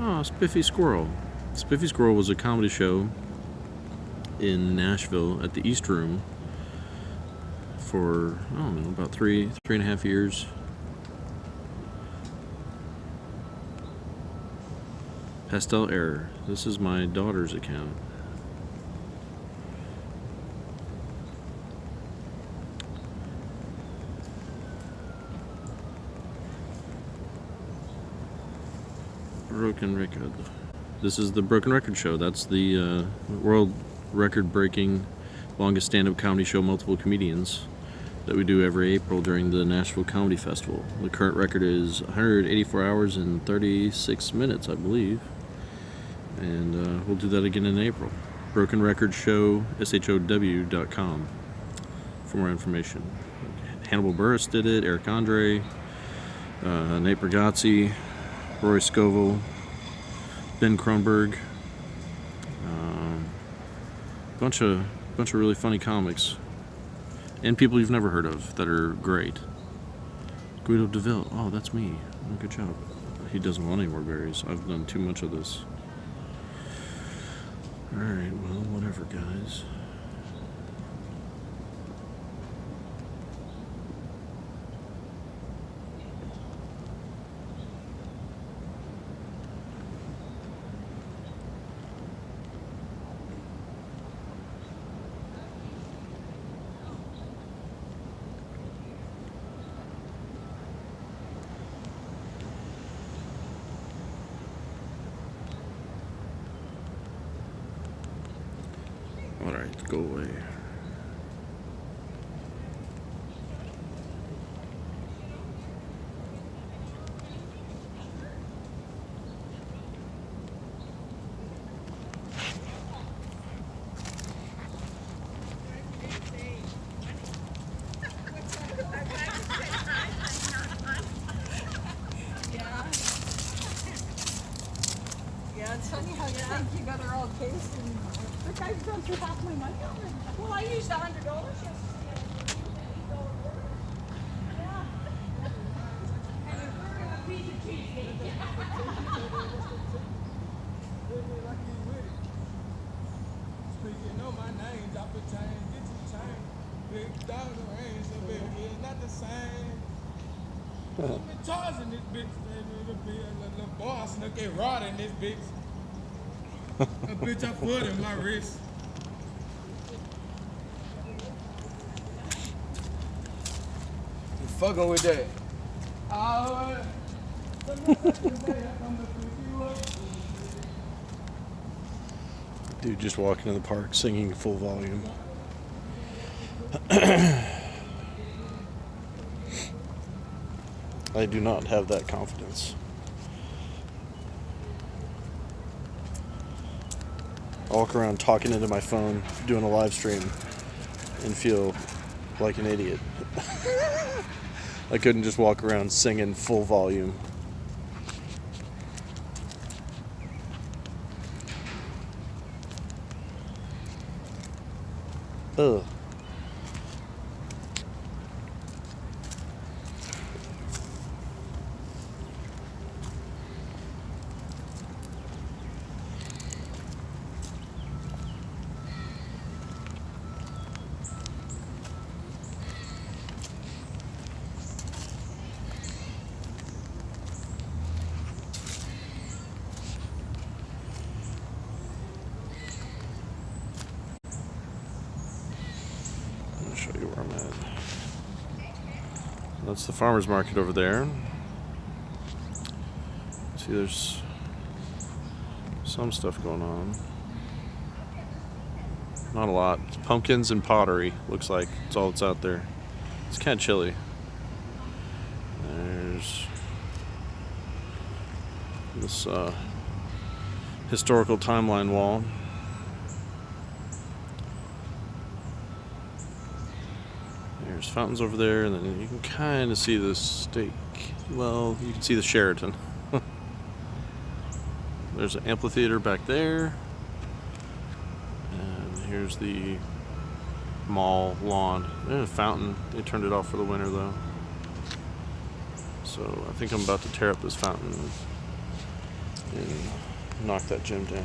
Oh, Spiffy Squirrel. Spiffy Squirrel was a comedy show in Nashville at the East Room for, I don't know, about three and a half years. Pastel Error. This is my daughter's account. Broken Record. This is the Broken Record Show. That's the world record-breaking longest stand-up comedy show, multiple comedians, that we do every April during the Nashville Comedy Festival. The current record is 184 hours and 36 minutes, I believe. And we'll do that again in April. Broken Record Show, SHOW.com for more information. Hannibal Buress did it, Eric Andre, Nate Bargatze, Roy Scovel, Ben Kronberg, bunch of really funny comics, and people you've never heard of that are great. Guido DeVille, oh, that's me. Oh, good job. He doesn't want any more berries. I've done too much of this. All right, well, whatever, guys. Alright, go away. Yeah, it's funny how you think you got her all cased and the guy's gone through half my money. Well, I used $100 yesterday. Yeah. And a piece of cheesecake. Speaking of my name, drop a chain, get your chain. Big dollar range, so big, it's not the same. I'm been charging this bitch, the boss, look at Rod in this bitch. A bitch I put in my wrist. You fucking with that. Oh, Dude just walking in the park singing full volume. I do not have that confidence. I walk around talking into my phone, doing a live stream, and feel like an idiot. I couldn't just walk around singing full volume. Ugh. I'll show you where I'm at. That's the farmer's market over there. See, there's some stuff going on. Not a lot. It's pumpkins and pottery, looks like. That's all that's out there. It's kind of chilly. There's this historical timeline wall. There's fountains over there, and then you can kind of see the stake. Well, you can see the Sheraton. There's an amphitheater back there. And here's the mall lawn. There's a fountain. They turned it off for the winter, though. So I think I'm about to tear up this fountain and knock that gym down.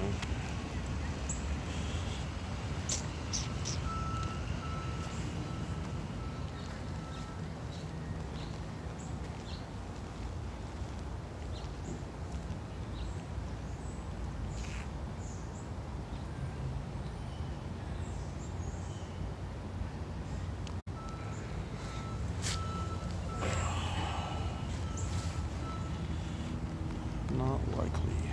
Not likely.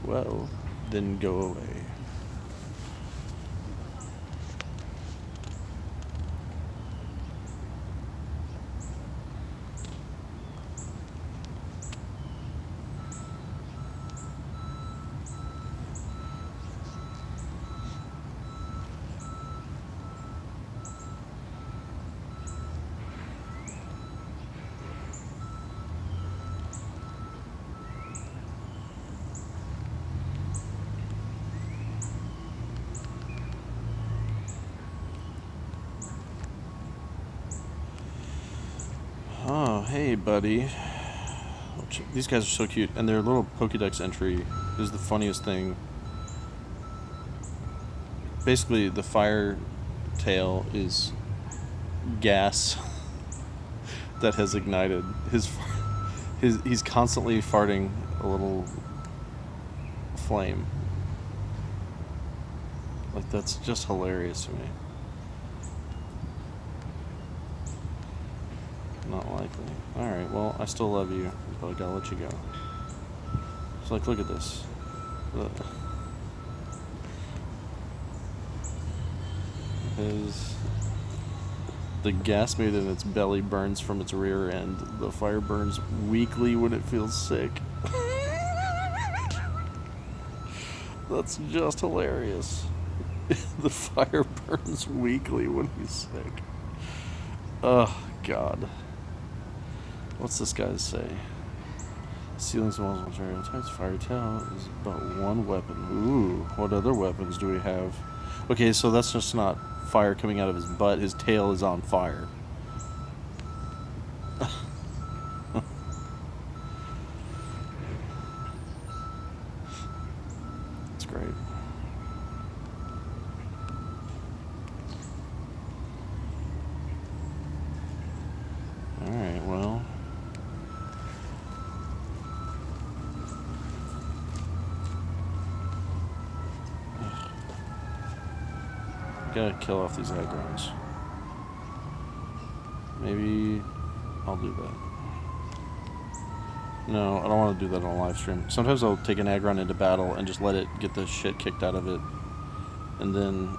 Well, then go away. Oh, hey, buddy. These guys are so cute, and their little Pokédex entry is the funniest thing. Basically, the fire tail is gas that has ignited. He's constantly farting a little flame. Like, that's just hilarious to me. Not likely. Alright, well, I still love you, but I gotta let you go. So, like, look at this. The gas made in its belly burns from its rear end. The fire burns weakly when it feels sick. That's just hilarious. The fire burns weakly when he's sick. Oh, God. What's this guy say? Ceilings and walls material types. Fire tail is about one weapon. Ooh, what other weapons do we have? Okay, so that's just not fire coming out of his butt. His tail is on fire. That's great. Alright, well. Gotta kill off these aggrons. Maybe I'll do that. No, I don't want to do that on a live stream. Sometimes I'll take an ag run into battle and just let it get the shit kicked out of it, and then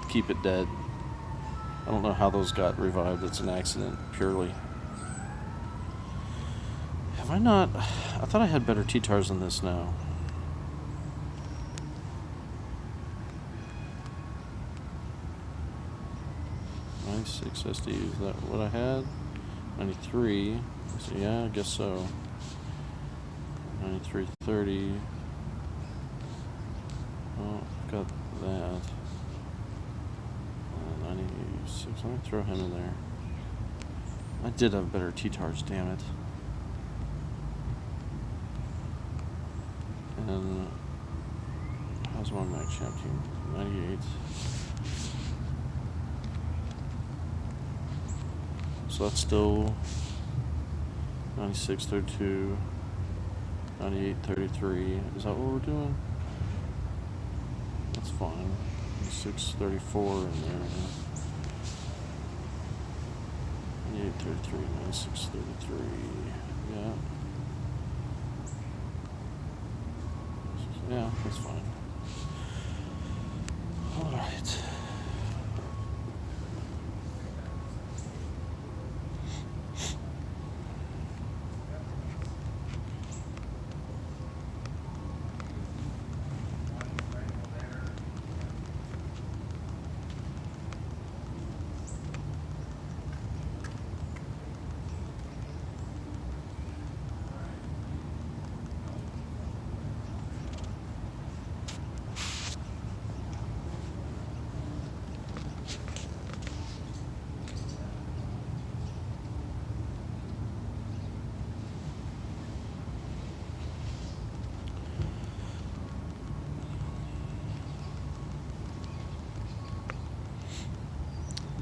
keep it dead. I don't know how those got revived. It's an accident, purely. Have I not? I thought I had better T-tars than this now. '96 SD, is that what I had? 93, so yeah, I guess so. 9330. Oh, got that. 96, let me throw him in there. I did have better T-tars, damn it. And how's my mag champ team? 98. So that's still 96, 32, 98, 33. Is that what we're doing? That's fine. 96, 34 in there. 98, 33, 96, 33. Yeah. Yeah, that's fine. All right.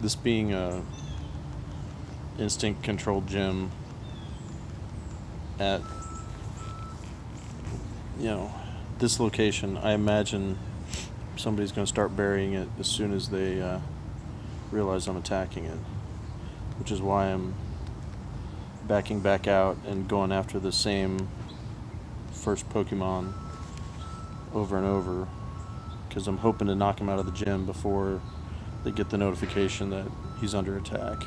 This being a instinct controlled gym at, you know, this location, I imagine somebody's going to start burying it as soon as they realize I'm attacking it, which is why I'm backing back out and going after the same first Pokemon over and over, because I'm hoping to knock him out of the gym before they get the notification that he's under attack.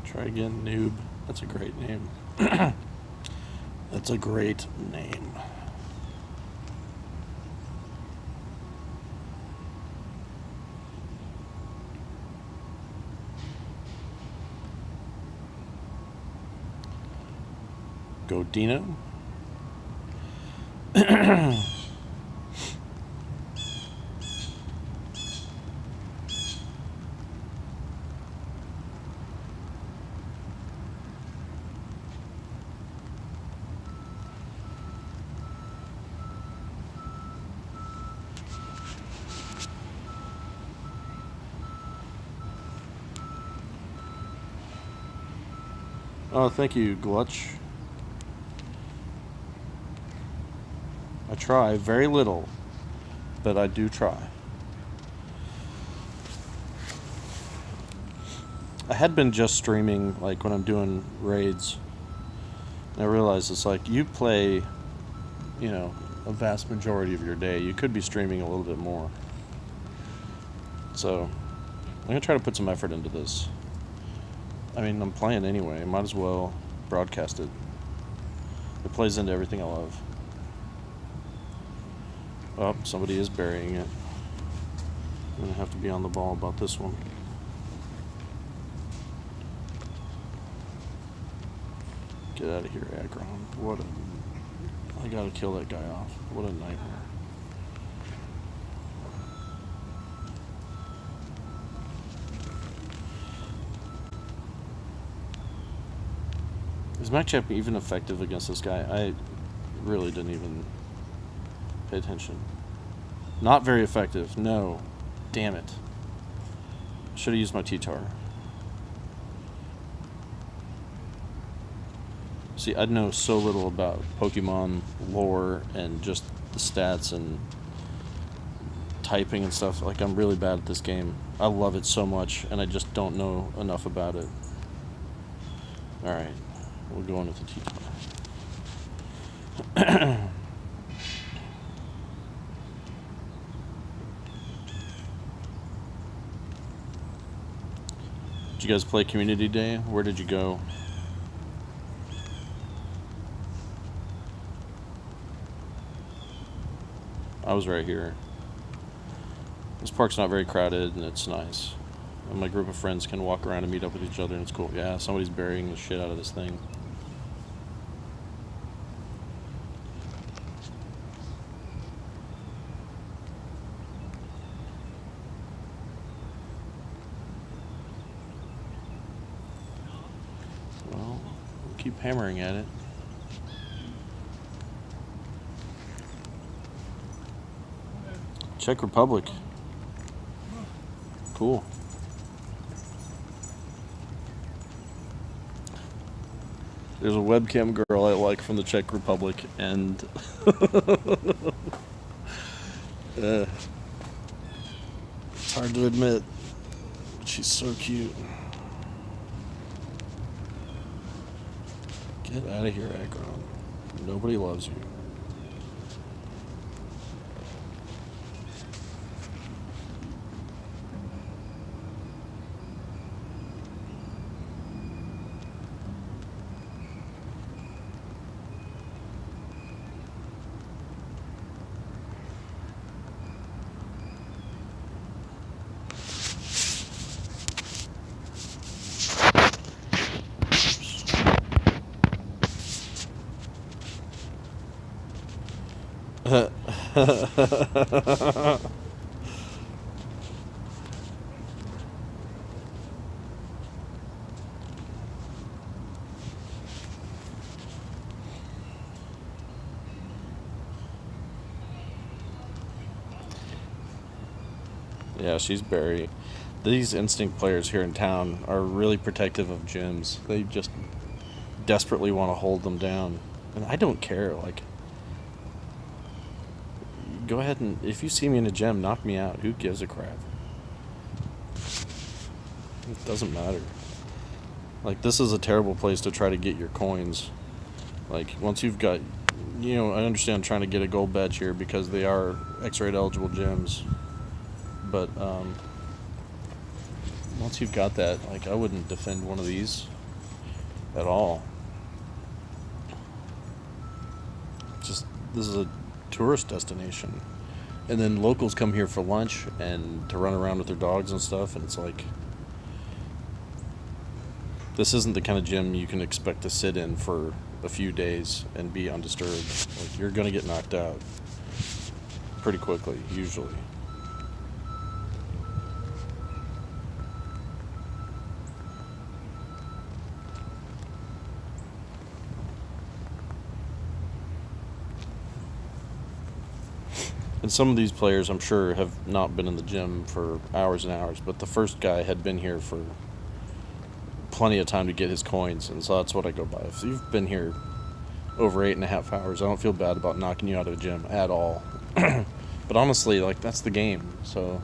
Try again, noob. That's a great name. That's a great name. Go Dino. Oh, thank you, Glutch. I try very little, but I do try. I had been just streaming, like, when I'm doing raids. And I realized it's like, you play, you know, a vast majority of your day. You could be streaming a little bit more. So, I'm going to try to put some effort into this. I mean, I'm playing anyway. I might as well broadcast it. It plays into everything I love. Oh, somebody is burying it. I'm going to have to be on the ball about this one. Get out of here, Agron. What a... I gotta kill that guy off. What a nightmare. Is matchup even effective against this guy? I really didn't even pay attention. Not very effective. No. Damn it. Should have used my T-Tar. See, I know so little about Pokemon lore and just the stats and typing and stuff. Like, I'm really bad at this game. I love it so much, and I just don't know enough about it. Alright, we'll go on with the T-Tar. Did you guys play Community Day? Where did you go? I was right here. This park's not very crowded and it's nice. And my group of friends can walk around and meet up with each other and it's cool. Yeah, somebody's burying the shit out of this thing. Well, we'll keep hammering at it. Czech Republic. Cool. There's a webcam girl I like from the Czech Republic, and it's hard to admit, but she's so cute. Get out of here, Agron. Nobody loves you. Yeah, she's Barry. These Instinct players here in town are really protective of gyms. They just desperately want to hold them down. And I don't care, like... Go ahead and, if you see me in a gym, knock me out. Who gives a crap? It doesn't matter. Like, this is a terrible place to try to get your coins. Like, once you've got, you know, I understand trying to get a gold badge here because they are X-rate eligible gyms. But, once you've got that, like, I wouldn't defend one of these at all. Just, this is a tourist destination, and then locals come here for lunch and to run around with their dogs and stuff, and it's like, this isn't the kind of gym you can expect to sit in for a few days and be undisturbed. Like, you're gonna get knocked out pretty quickly, usually. And some of these players, I'm sure, have not been in the gym for hours and hours, but the first guy had been here for plenty of time to get his coins, and so that's what I go by. If you've been here over 8.5 hours, I don't feel bad about knocking you out of a gym at all. But honestly, like, that's the game. So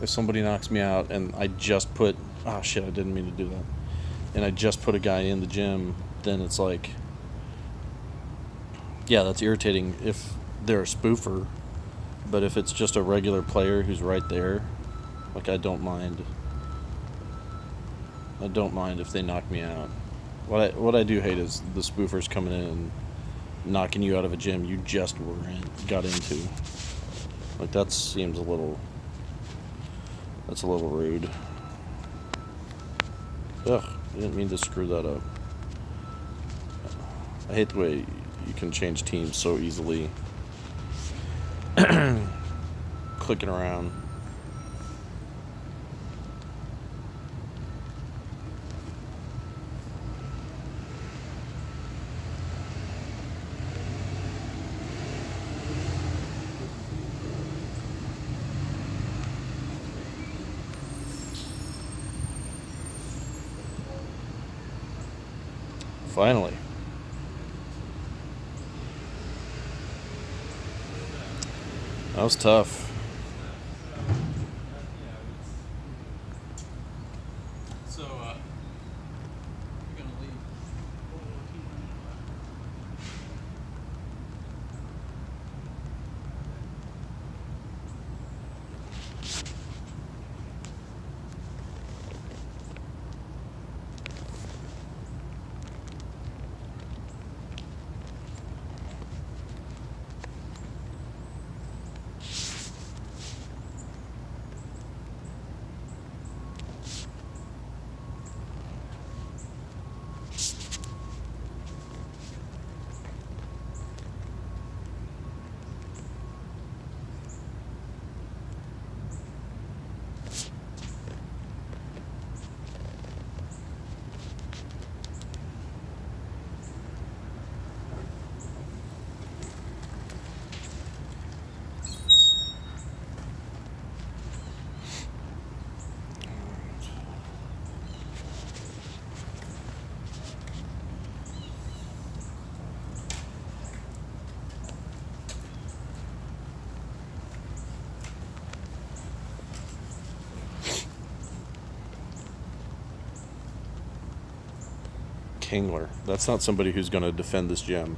if somebody knocks me out and I just put, oh shit, I didn't mean to do that, and I just put a guy in the gym, then it's like, yeah, that's irritating if they're a spoofer. But if it's just a regular player who's right there, like, I don't mind if they knock me out. What I do hate is the spoofers coming in and knocking you out of a gym you just got into. Like, that seems a little rude. Ugh, I didn't mean to screw that up. I hate the way you can change teams so easily. Clicking around. Finally. That was tough. So, you're gonna leave. Kingler. That's not somebody who's going to defend this gym.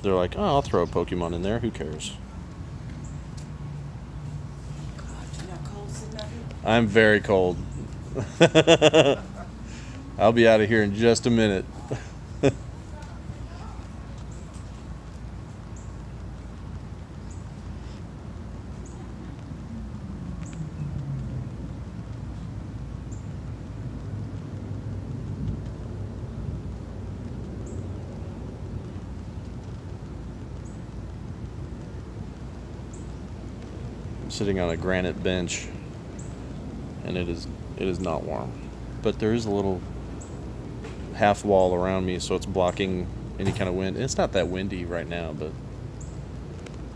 They're like, oh, I'll throw a Pokemon in there. Who cares? God, you're not cold sitting out here? I'm very cold. I'll be out of here in just a minute. Sitting on a granite bench, and it is not warm, but there is a little half wall around me, so it's blocking any kind of wind. It's not that windy right now, but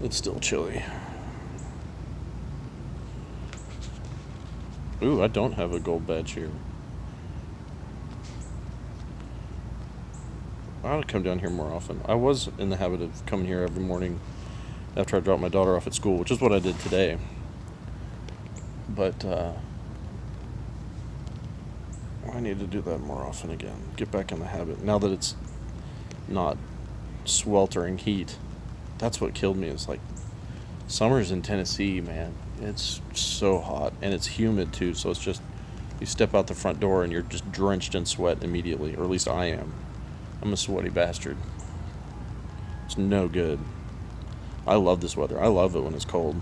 it's still chilly. Ooh, I don't have a gold badge here. I ought to come down here more often. I was in the habit of coming here every morning after I dropped my daughter off at school, which is what I did today. But I need to do that more often again. Get back in the habit. Now that it's not sweltering heat. That's what killed me. Is like, summers in Tennessee, man. It's so hot. And it's humid too, so it's just, you step out the front door and you're just drenched in sweat immediately. Or at least I am. I'm a sweaty bastard. It's no good. I love this weather. I love it when it's cold.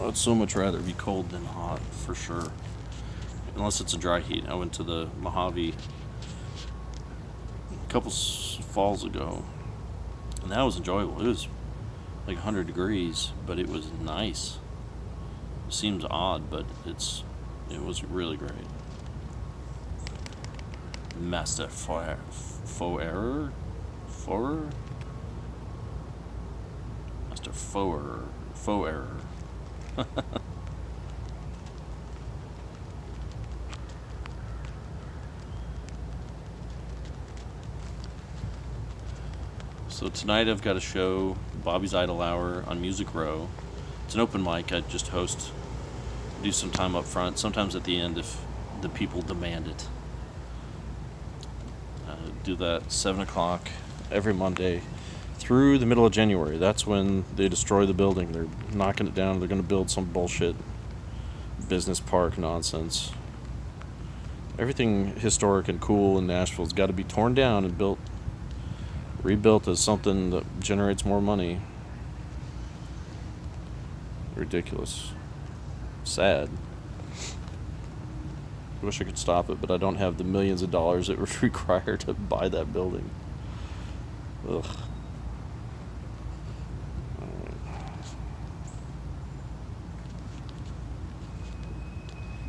I'd so much rather be cold than hot, for sure. Unless it's a dry heat. I went to the Mojave a couple falls ago, and that was enjoyable. It was like 100 degrees, but it was nice. It seems odd, but it was really great. Master Forer? Master a faux error. So tonight I've got a show, Bobby's Idle Hour on Music Row. It's an open mic. I just host, do some time up front, sometimes at the end if the people demand it. Do that 7 o'clock every Monday through the middle of January. That's when they destroy the building. They're knocking it down. They're going to build some bullshit business park nonsense. Everything historic and cool in Nashville's got to be torn down and rebuilt as something that generates more money. Ridiculous. Sad. I wish I could stop it, but I don't have the millions of dollars it would require to buy that building. Ugh.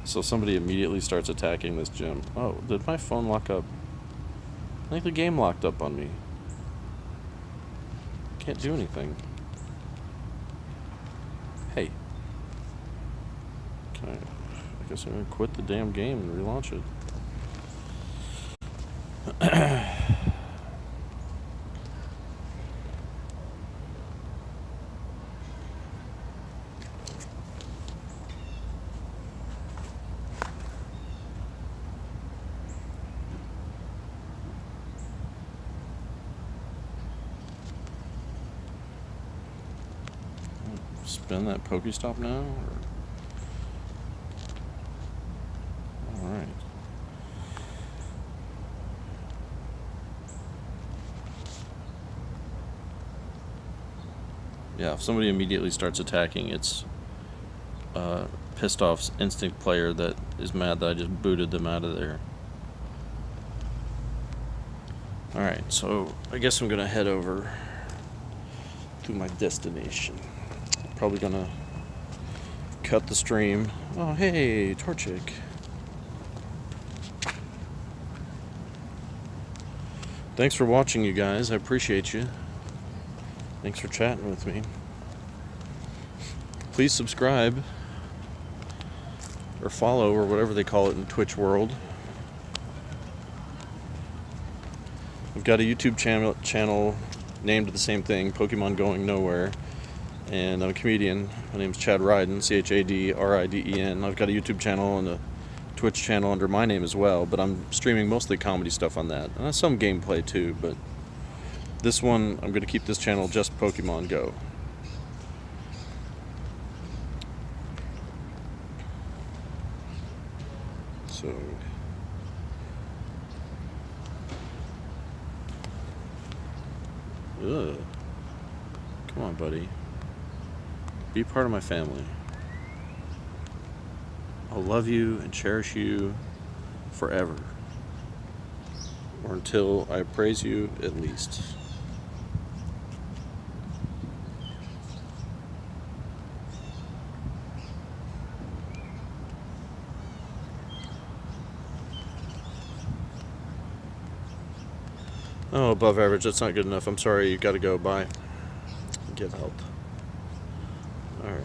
So somebody immediately starts attacking this gym. Oh, did my phone lock up? I think the game locked up on me. Can't do anything. Hey. I guess I'm gonna quit the damn game and relaunch it. Spin that Pokestop now? Or? Alright. Yeah, if somebody immediately starts attacking, it's a pissed off instinct player that is mad that I just booted them out of there. Alright, so I guess I'm gonna head over to my destination. Probably gonna cut the stream. Oh, hey, Torchic. Thanks for watching, you guys. I appreciate you. Thanks for chatting with me. Please subscribe or follow or whatever they call it in Twitch world. I've got a YouTube channel named the same thing, Pokemon Going Nowhere. And I'm a comedian. My name's Chad Riden, ChadRiden. I've got a YouTube channel and a Twitch channel under my name as well, but I'm streaming mostly comedy stuff on that. And some gameplay too, but this one, I'm going to keep this channel just Pokemon Go. So... Ugh. Come on, buddy. Be part of my family. I'll love you and cherish you forever. Or until I praise you, at least. Oh, above average. That's not good enough. I'm sorry. You gotta go. Bye. Get out. Alright.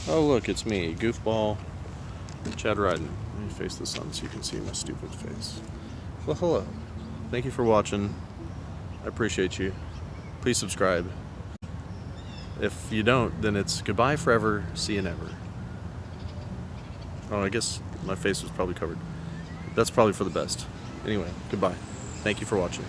Oh look, it's me, Goofball Chad Riden. Let me face the sun so you can see my stupid face. Well, hello. Thank you for watching. I appreciate you. Please subscribe. If you don't, then it's goodbye forever, see you never. Oh, I guess my face was probably covered. That's probably for the best. Anyway, goodbye. Thank you for watching.